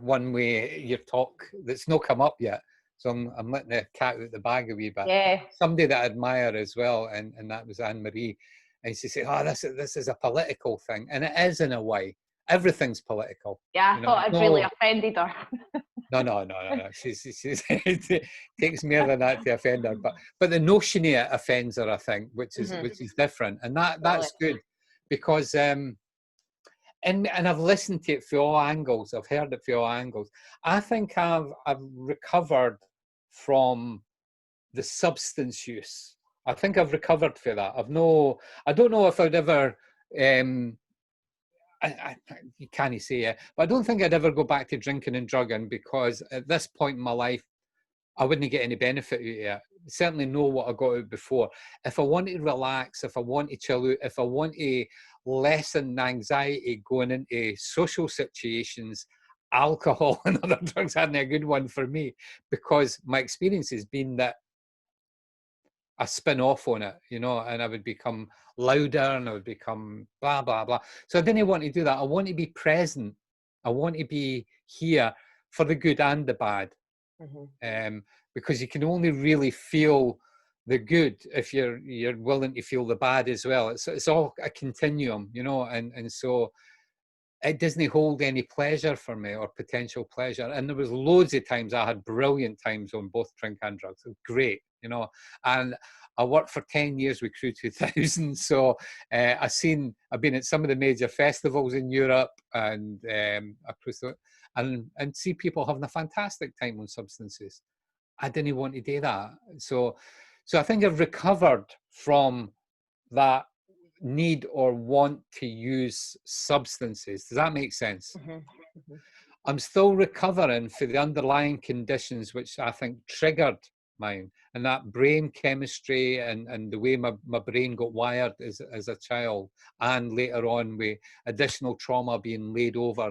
talk that's not come up yet, so I'm letting the cat out the bag a wee bit. Yeah. Somebody that I admire as well, and that was Anne-Marie, and she said, "Oh, this is a political thing," and it is in a way. Everything's political. Yeah, I thought I'd really offended her. No. She's it takes more than that to offend her, but the notion of it offends her, I think, which is different, and that's good. Because and I've listened to it from all angles. I've heard it from all angles. I think I've recovered from the substance use. I think I've recovered for that. I don't know if I'd ever. You can't say it, but I don't think I'd ever go back to drinking and drugging, because at this point in my life, I wouldn't get any benefit out of it. Certainly know what I got out before. If I want to relax, if I want to chill out, if I want to lessen the anxiety going into social situations, alcohol and other drugs aren't a good one for me, because my experience has been that I spin off on it, and I would become louder and I would become blah, blah, blah. So I didn't want to do that. I want to be present. I want to be here for the good and the bad. Because you can only really feel the good if you're willing to feel the bad as well. It's all a continuum, and so it doesn't hold any pleasure for me, or potential pleasure. And there was loads of times I had brilliant times on both drink and drugs. It was great, and I worked for 10 years with Crew 2000. So I've been at some of the major festivals in Europe and across and see people having a fantastic time on substances. I didn't want to do that. So I think I've recovered from that need or want to use substances. Does that make sense? I'm still recovering for the underlying conditions which I think triggered mine. And that brain chemistry and the way my brain got wired as a child, and later on with additional trauma being laid over,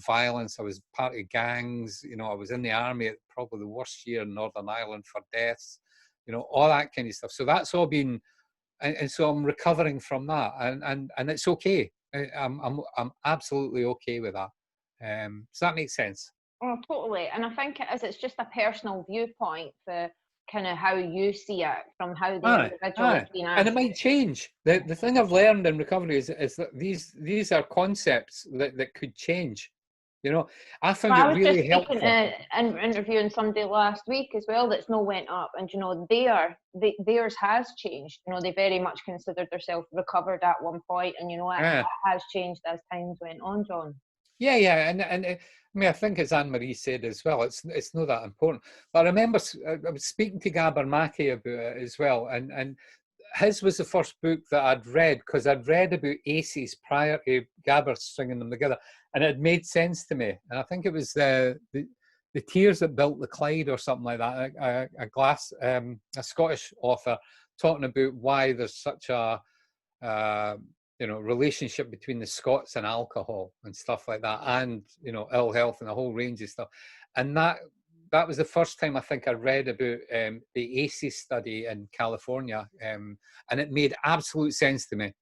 violence. I was part of gangs, I was in the army at probably the worst year in Northern Ireland for deaths, all that kind of stuff. So that's all been, and so I'm recovering from that, and it's okay. I'm absolutely okay with that. Does that make sense? Oh, totally. And I think it is. It's just a personal viewpoint for kind of how you see it from how the individual has been and it asked. might change. The thing I've learned in recovery is that these are concepts that could change. I found I it was really just helpful. speaking and interviewing somebody last week as well that's no went up, and theirs has changed. They very much considered themselves recovered at one point, and it has changed as times went on, John. Yeah, and I mean, I think as Anne Marie said as well, it's not that important. But I remember I was speaking to Gabor Maki about it as well, and his was the first book that I'd read, because I'd read about ACEs prior to Gabor stringing them together, and it made sense to me. And I think it was the Tears That Built the Clyde or something like that, a Scottish author talking about why there's such a relationship between the Scots and alcohol and stuff like that, and ill health and a whole range of stuff. And that was the first time I think I read about the ACEs study in California, and it made absolute sense to me.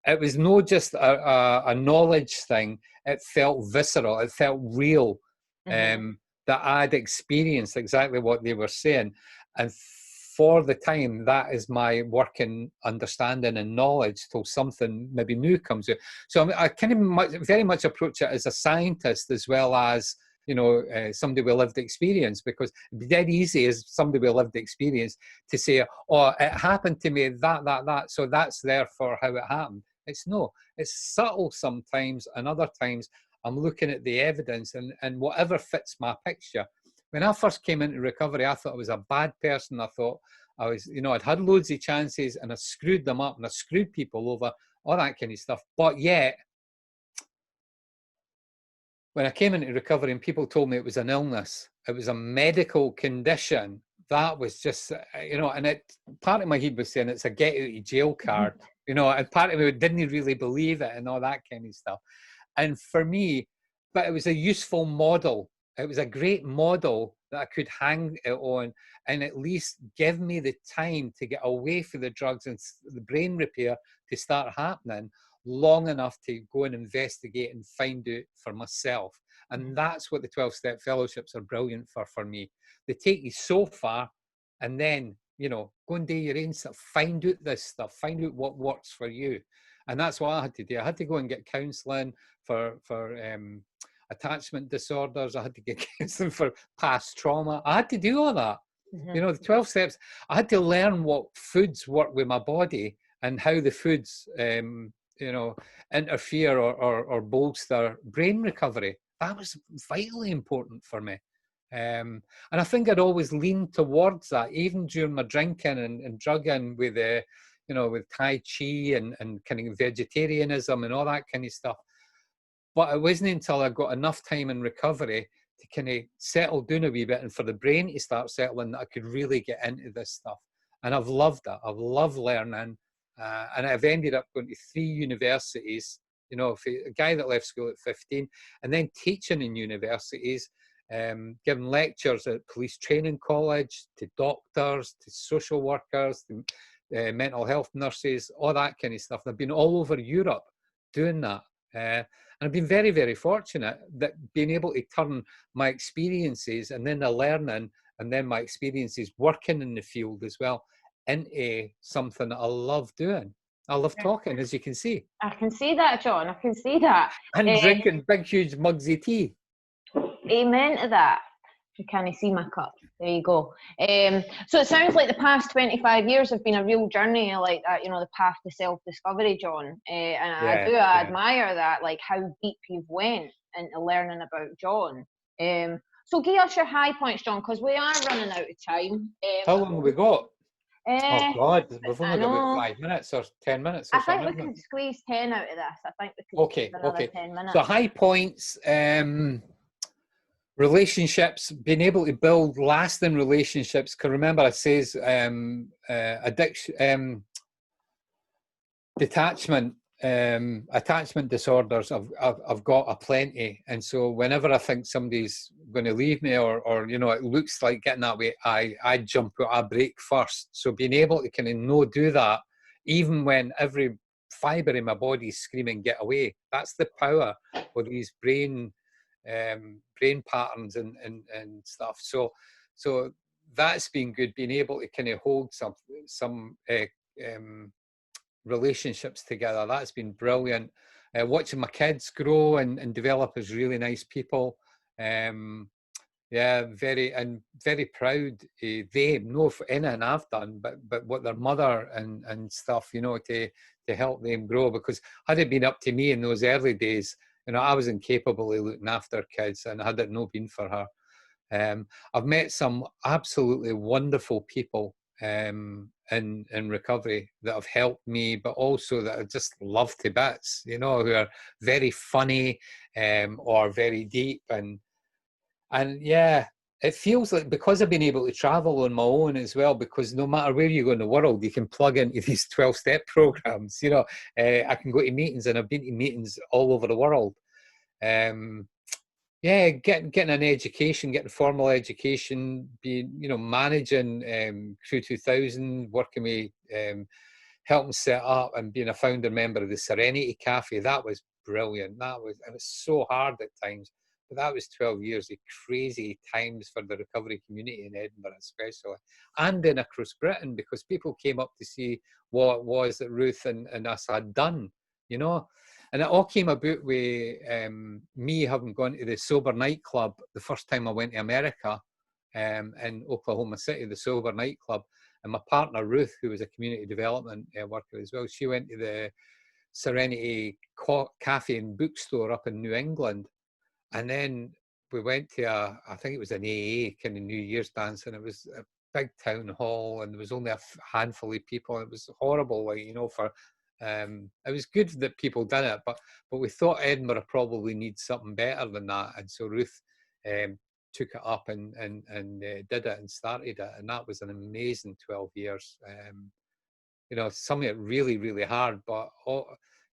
It was not just a knowledge thing. It felt visceral. It felt real. That I'd experienced exactly what they were saying, and for the time, that is my working understanding and knowledge till something maybe new comes out. So I kind of very much approach it as a scientist as well as somebody with lived experience, because it'd be dead easy as somebody with lived experience to say, oh, it happened to me, that, so that's therefore how it happened. It's subtle sometimes, and other times I'm looking at the evidence and whatever fits my picture. When I first came into recovery, I thought I was a bad person. I thought I was, I'd had loads of chances and I screwed them up and I screwed people over, all that kind of stuff. But yet, when I came into recovery and people told me it was an illness, it was a medical condition, that was just, and part of my head was saying it's a get out of jail card, and part of me didn't really believe it and all that kind of stuff. And for me, but it was a useful model. It was a great model that I could hang it on and at least give me the time to get away from the drugs and the brain repair to start happening long enough to go and investigate and find out for myself. And that's what the 12-step fellowships are brilliant for me. They take you so far, and then, go and do your own stuff, find out this stuff, find out what works for you. And that's what I had to do. I had to go and get counselling for attachment disorders. I had to get counselling for past trauma. I had to do all that. The 12 steps, I had to learn what foods work with my body and how the foods, interfere or bolster brain recovery. That was vitally important for me. And I think I'd always leaned towards that, even during my drinking and drugging with, with Tai Chi and kind of vegetarianism and all that kind of stuff. But it wasn't until I got enough time in recovery to kind of settle down a wee bit and for the brain to start settling that I could really get into this stuff. And I've loved it. I've loved learning. And I've ended up going to 3 universities, a guy that left school at 15, and then teaching in universities, giving lectures at police training college, to doctors, to social workers, to mental health nurses, all that kind of stuff. And I've been all over Europe doing that. And I've been very, very fortunate that being able to turn my experiences and then the learning and then my experiences working in the field as well into something that I love doing. I love talking, as you can see. I can see that, John. I can see that. And drinking big, huge mugs of tea. Amen to that. You can't see my cup. There you go. So it sounds like the past 25 years have been a real journey, like that, the path to self-discovery, John. And I admire that, like how deep you've went into learning about John. So give us your high points, John, because we are running out of time. How long have we got? Oh God, we've only got about 5 minutes or 10 minutes or something. I think we could squeeze 10 out of this. I think we could squeeze another 10 minutes. So high points, relationships, being able to build lasting relationships. Because remember, I says addiction, detachment, attachment disorders. I've got a plenty, and so whenever I think somebody's going to leave me, or you know, it looks like getting that way, I jump out, I break first. So being able to kind of do that, even when every fibre in my body is screaming, "Get away!" That's the power of these brain patterns and stuff. So that's been good, being able to kind of hold some relationships together. That's been brilliant. Watching my kids grow and develop as really nice people. Yeah, very proud of them. No for anything I've done, but what their mother and stuff, you know, to help them grow. Because had it been up to me in those early days, you know, I was incapable of looking after kids, and had it not been for her. I've met some absolutely wonderful people in recovery that have helped me, but also that I just love to bits, you know, who are very funny or very deep. And yeah, it feels like, because I've been able to travel on my own as well, because no matter where you go in the world, you can plug into these 12-step programs. You know, I can go to meetings, and I've been to meetings all over the world. Yeah, getting an education, getting formal education, being, you know, managing Crew 2000, working with, helping set up and being a founder member of the Serenity Cafe. That was brilliant. It was so hard at times, but that was 12 years of crazy times for the recovery community in Edinburgh, especially, and in across Britain, because people came up to see what it was that Ruth and us had done, you know. And it all came about with me having gone to the Sober nightclub the first time I went to America, in Oklahoma City, the Sober nightclub. And my partner, Ruth, who was a community development worker as well, she went to the Serenity Cafe and bookstore up in New England. And then we went to I think it was an AA kind of New Year's dance, and it was a big town hall, and there was only a handful of people. And it was horrible, like, you know, it was good that people did it, but we thought Edinburgh probably needs something better than that. And so Ruth took it up and did it and started it, and that was an amazing 12 years. You know, something really, really hard, but you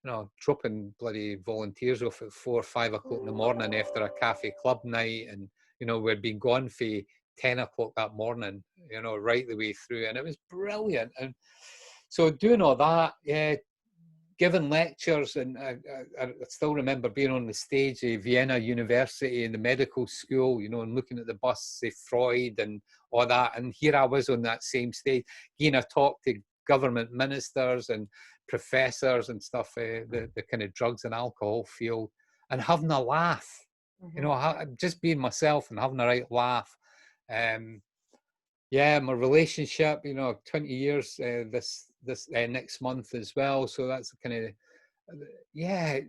know, dropping bloody volunteers off at 4 or 5 o'clock in the morning after a cafe club night, and you know, we'd been gone for 10 o'clock that morning, you know, right the way through, and it was brilliant. And so doing all that, yeah, giving lectures, and I still remember being on the stage at Vienna University in the medical school, you know, and looking at the busts of Freud and all that. And here I was on that same stage, giving a talk to government ministers and professors and stuff, the kind of drugs and alcohol field, and having a laugh, you know, just being myself and having a right laugh. Yeah, my relationship, you know, 20 years this next month as well. So that's kind of, yeah,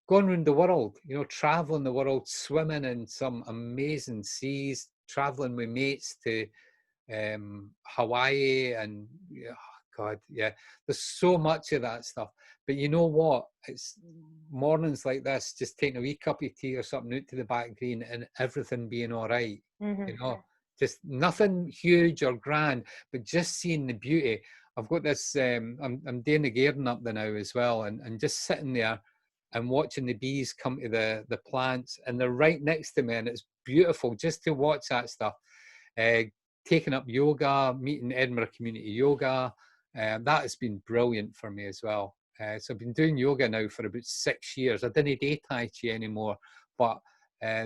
going around the world, you know, traveling the world, swimming in some amazing seas, traveling with mates to Hawaii, and yeah, God, yeah, there's so much of that stuff. But you know what? It's mornings like this, just taking a wee cup of tea or something out to the back green, and everything being all right, you know. Just nothing huge or grand, but just seeing the beauty. I've got this, I'm doing the garden up there now as well, and just sitting there and watching the bees come to the plants, and they're right next to me, and it's beautiful just to watch that stuff. Taking up yoga, meeting Edinburgh Community Yoga, that has been brilliant for me as well. So I've been doing yoga now for about 6 years. I didn't do Tai Chi anymore, but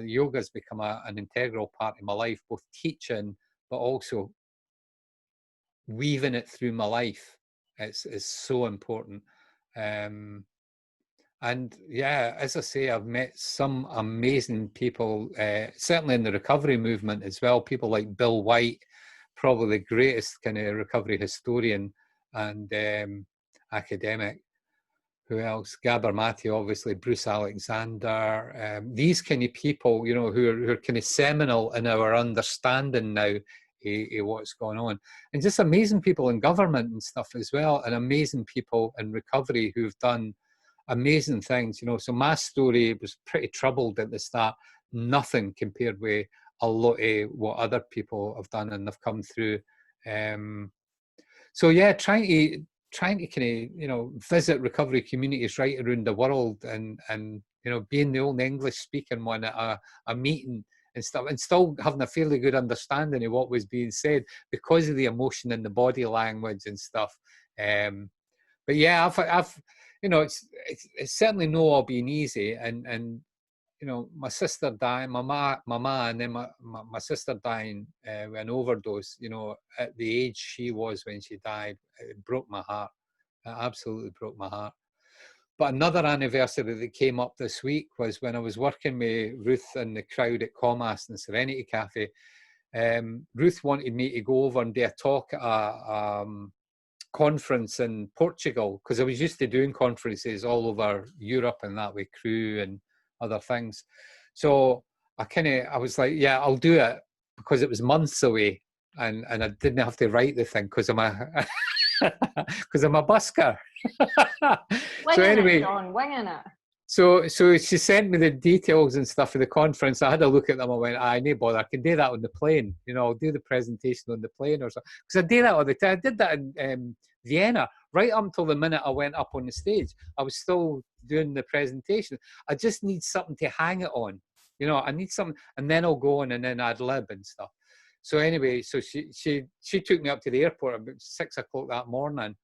yoga has become an integral part of my life, both teaching, but also weaving it through my life. It's so important. And yeah, as I say, I've met some amazing people, certainly in the recovery movement as well. People like Bill White, probably the greatest kind of recovery historian and academic. Who else? Gabor Mate, obviously, Bruce Alexander. These kind of people, you know, who are kind of seminal in our understanding now of what's going on. And just amazing people in government and stuff as well, and amazing people in recovery who've done amazing things, you know. So my story was pretty troubled at the start, nothing compared with a lot of what other people have done and they've come through. So yeah, trying to kind of visit recovery communities right around the world, and being the only English speaking one at a meeting and stuff, and still having a fairly good understanding of what was being said because of the emotion and the body language and stuff. But yeah, I've it's certainly not all been easy, and my sister dying, my ma, and then my sister dying with an overdose, at the age she was when she died, it broke my heart. It absolutely broke my heart. But another anniversary that came up this week was when I was working with Ruth and the crowd at Comas and Serenity Cafe. Ruth wanted me to go over and do a talk at a conference in Portugal, because I was used to doing conferences all over Europe and that with crew and other things. So I was like, yeah, I'll do it, because it was months away, and I didn't have to write the thing because I'm a busker. So anyway, John, winging it. So she sent me the details and stuff for the conference. I had a look at them. I went, no bother, I can do that on the plane. I'll do the presentation on the plane or something. Because I do that all the time. I did that in Vienna, right up until the minute I went up on the stage. I was still doing the presentation. I just need something to hang it on. I need something, and then I'll go on and then ad lib and stuff. So anyway, so she took me up to the airport about 6 o'clock that morning.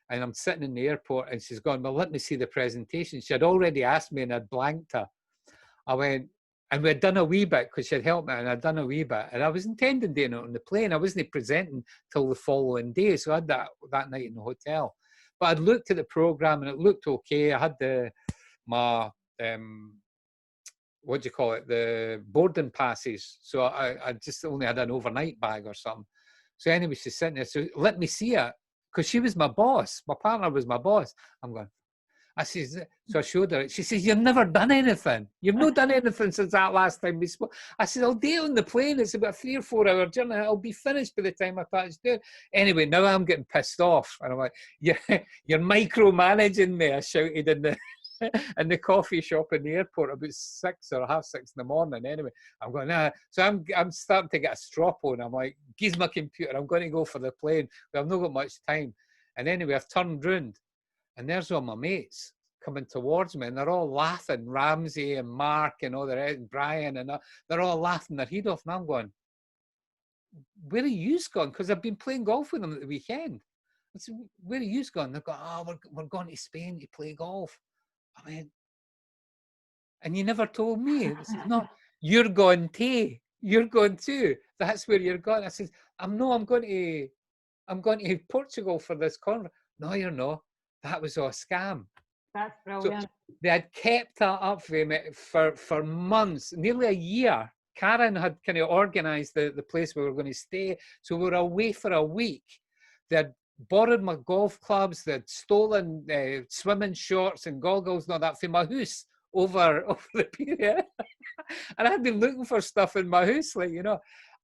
And I'm sitting in the airport and she's gone, well, let me see the presentation. She had already asked me and I'd blanked her. I went, and we'd done a wee bit because she'd helped me, and I'd done a wee bit. And I was intending doing it on the plane. I wasn't presenting till the following day. So I had that night in the hotel. But I'd looked at the program and it looked okay. I had my what do you call it? The boarding passes. So I just only had an overnight bag or something. So anyway, she's sitting there. So let me see it. Because she was my boss. My partner was my boss. I'm going, I says, so I showed her. She says, you've never done anything. You've not done anything since that last time we spoke. I said, I'll do it on the plane. It's about a 3 or 4 hour journey. I'll be finished by the time I touch down. Anyway, now I'm getting pissed off. And I'm like, you're micromanaging me, I shouted in the coffee shop in the airport about 6 or half 6 in the morning. Anyway, I'm going, nah. So I'm starting to get a strop on. I'm like, geez, my computer, I'm going to go for the plane, but I've not got much time. And anyway, I've turned round and there's all my mates coming towards me, and they're all laughing. Ramsey and Mark and all the rest, Brian, and they're all laughing their head off. And I'm going, where are you gone? Because I've been playing golf with them at the weekend. I said, where are you gone? They're going, we're going to Spain to play golf. I mean, and you never told me. I said, no, you're going too. That's where you're going. I said, I'm going to Portugal for this conference. No, you're not. That was all a scam. That's brilliant. So they had kept that up for months, nearly a year. Karen had kind of organised the place where we were going to stay. So we were away for a week. They had borrowed my golf clubs. They'd stolen swimming shorts and goggles and all that from my house over the period. And I'd been looking for stuff in my house, and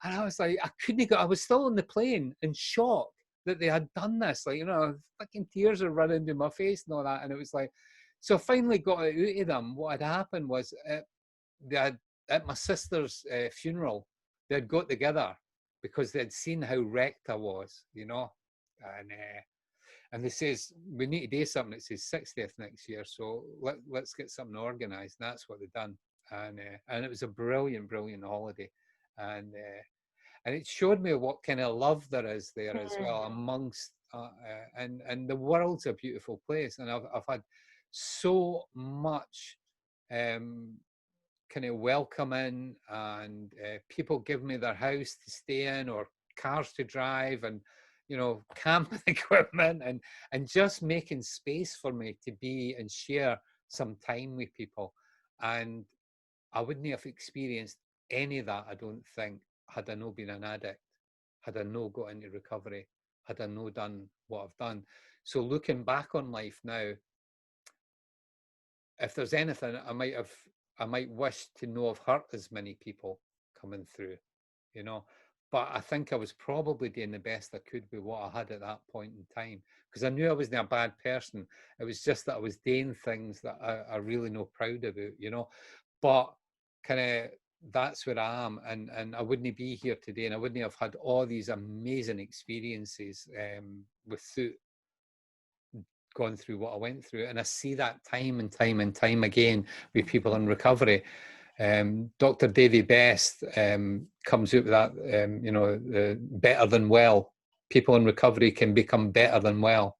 I was like, I couldn't go. I was still on the plane in shock that they had done this. Fucking tears are running down my face and all that. And it was like, so I finally got it out of them. What had happened was they had, at my sister's funeral, they had got together because they had seen how wrecked I was, and they says, we need to do something. It says 60th next year, so let's get something organised. And that's what they've done. And it was a brilliant, brilliant holiday. And it showed me what kind of love there is there as well amongst, and the world's a beautiful place. And I've had so much kind of welcoming, and people give me their house to stay in or cars to drive, and camping equipment, and just making space for me to be and share some time with people. And I wouldn't have experienced any of that, I don't think, had I not been an addict, had I not got into recovery, had I not done what I've done. So looking back on life now, if there's anything I might wish to know have hurt as many people coming through, but I think I was probably doing the best I could with what I had at that point in time, because I knew I wasn't a bad person. It was just that I was doing things that I really not proud about, But kind of, that's where I am, and I wouldn't be here today, and I wouldn't have had all these amazing experiences without gone through what I went through. And I see that time and time and time again with people in recovery. Dr. Davy Best comes out with that, better than well. People in recovery can become better than well.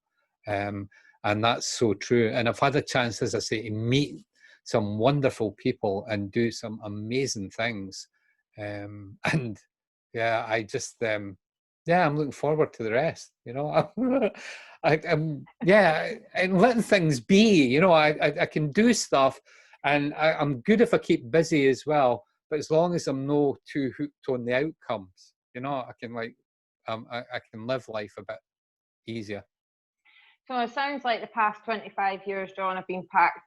And that's so true. And I've had a chance, as I say, to meet some wonderful people and do some amazing things. And yeah, I just, I'm looking forward to the rest, I'm and letting things be, I can do stuff, and I'm good if I keep busy as well, but as long as I'm not too hooked on the outcomes, I can I can live life a bit easier. So it sounds like the past 25 years, John, have been packed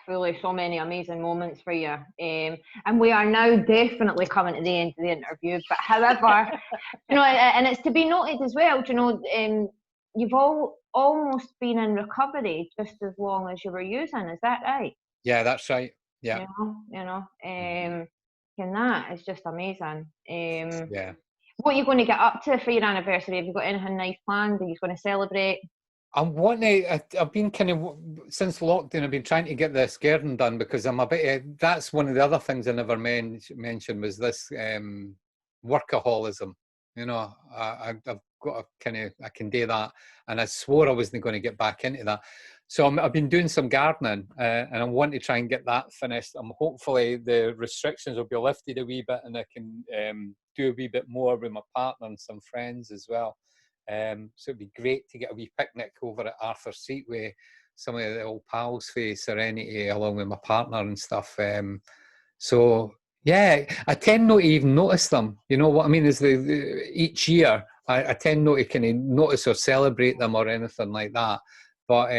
full of so many amazing moments for you. And we are now definitely coming to the end of the interview. But however, and it's to be noted as well, you've almost been in recovery just as long as you were using. Is that right? Yeah, that's right. Yeah. And that is just amazing. Yeah. What are you going to get up to for your anniversary? Have you got anything nice planned? Are you going to celebrate? I've been kind of, since lockdown, I've been trying to get this garden done, because I'm a bit, that's one of the other things I never mentioned, was this workaholism. I've got I can do that, and I swore I wasn't going to get back into that. So I've been doing some gardening, and I want to try and get that finished. Hopefully the restrictions will be lifted a wee bit, and I can do a wee bit more with my partner and some friends as well. So it'd be great to get a wee picnic over at Arthur Seat with some of the old pals for Serenity, along with my partner and stuff. So yeah, I tend not to even notice them. You know what I mean? Is each year I tend not to kind of notice or celebrate them or anything like that. But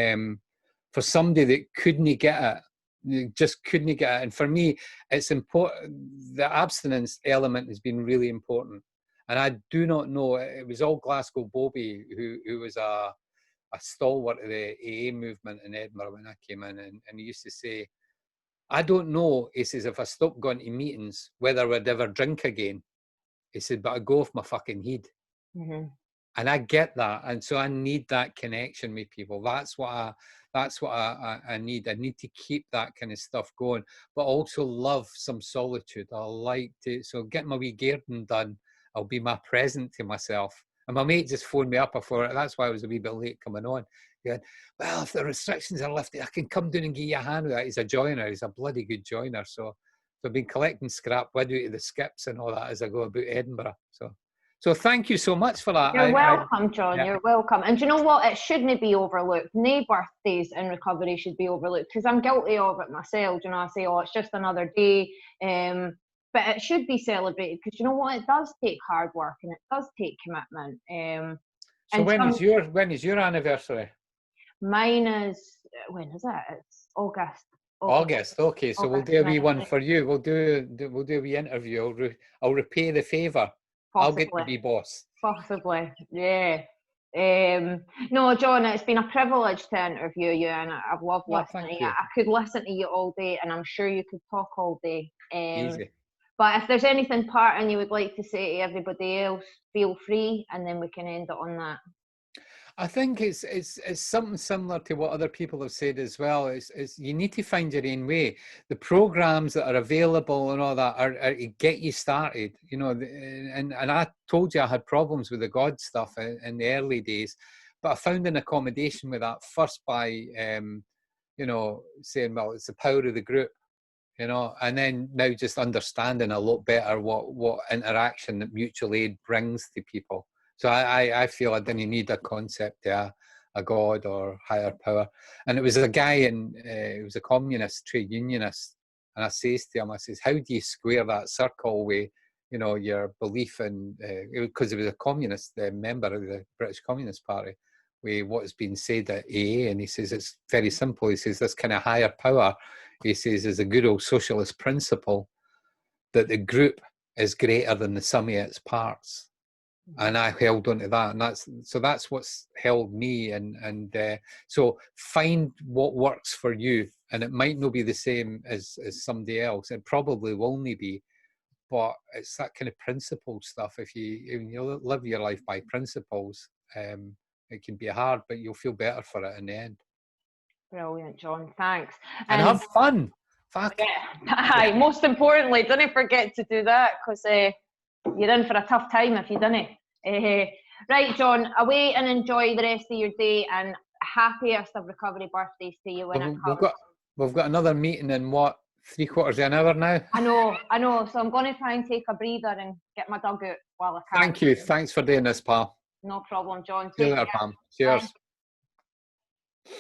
for somebody that couldn't get it, you just couldn't get it. And for me, it's important. The abstinence element has been really important. And I do not know, it was all Glasgow Bobby who was a stalwart of the AA movement in Edinburgh when I came in. And he used to say, I don't know, he says, if I stopped going to meetings, whether I would ever drink again. He said, but I go off my fucking head. Mm-hmm. And I get that. And so I need that connection with people. That's what I need. I need to keep that kind of stuff going, but also love some solitude. I like to, so get my wee garden done. I'll be my present to myself. And my mate just phoned me up before it. That's why I was a wee bit late coming on. He went, well, if the restrictions are lifted, I can come down and give you a hand with that. He's a joiner. He's a bloody good joiner. So I've been collecting scrap wood out of the skips and all that as I go about Edinburgh. So thank you so much for that. You're welcome, John. Yeah. You're welcome. And do you know what? It shouldn't be overlooked. No birthdays in recovery should be overlooked, because I'm guilty of it myself. I say, oh, it's just another day. But it should be celebrated, because you know what? It does take hard work, and it does take commitment. So when is your anniversary? Mine is, when is it? It's August. August. Okay, so we'll do a wee one for you. We'll do a wee interview. I'll repay the favour. Possibly. I'll get to be boss. Possibly, yeah. No, John, it's been a privilege to interview you, and I've loved listening to you. I could listen to you all day, and I'm sure you could talk all day. Easy. But if there's anything parting you would like to say to everybody else, feel free, and then we can end it on that. I think it's something similar to what other people have said as well. It's you need to find your own way. The programs that are available and all that are to get you started. And I told you I had problems with the God stuff in the early days, but I found an accommodation with that first by saying, well, it's the power of the group. And then now just understanding a lot better what interaction that mutual aid brings to people. So I feel I didn't need a concept of a God or higher power. And it was a guy, he was a communist, trade unionist. And I says to him, I says, how do you square that circle with, your belief in, because he was a communist member of the British Communist Party, with what's been said at AA. And he says, it's very simple. He says, this kind of higher power, he says, is a good old socialist principle that the group is greater than the sum of its parts. And I held on to that, and that's what's held me. And so find what works for you, and it might not be the same as somebody else. It probably will only be, but it's that kind of principle stuff. If you live your life by principles, it can be hard, but you'll feel better for it in the end. Brilliant, John. Thanks. And have fun. Fuck. Aye, most importantly, don't forget to do that, because you're in for a tough time if you don't. Right, John, away and enjoy the rest of your day, and happiest of recovery birthdays to you when it comes. We've got another meeting in what, 3/4 of an hour now? I know. So I'm going to try and take a breather and get my dog out while I can. Thank you. Thanks for doing this, pal. No problem, John. See you later, Pam. Cheers. Bye.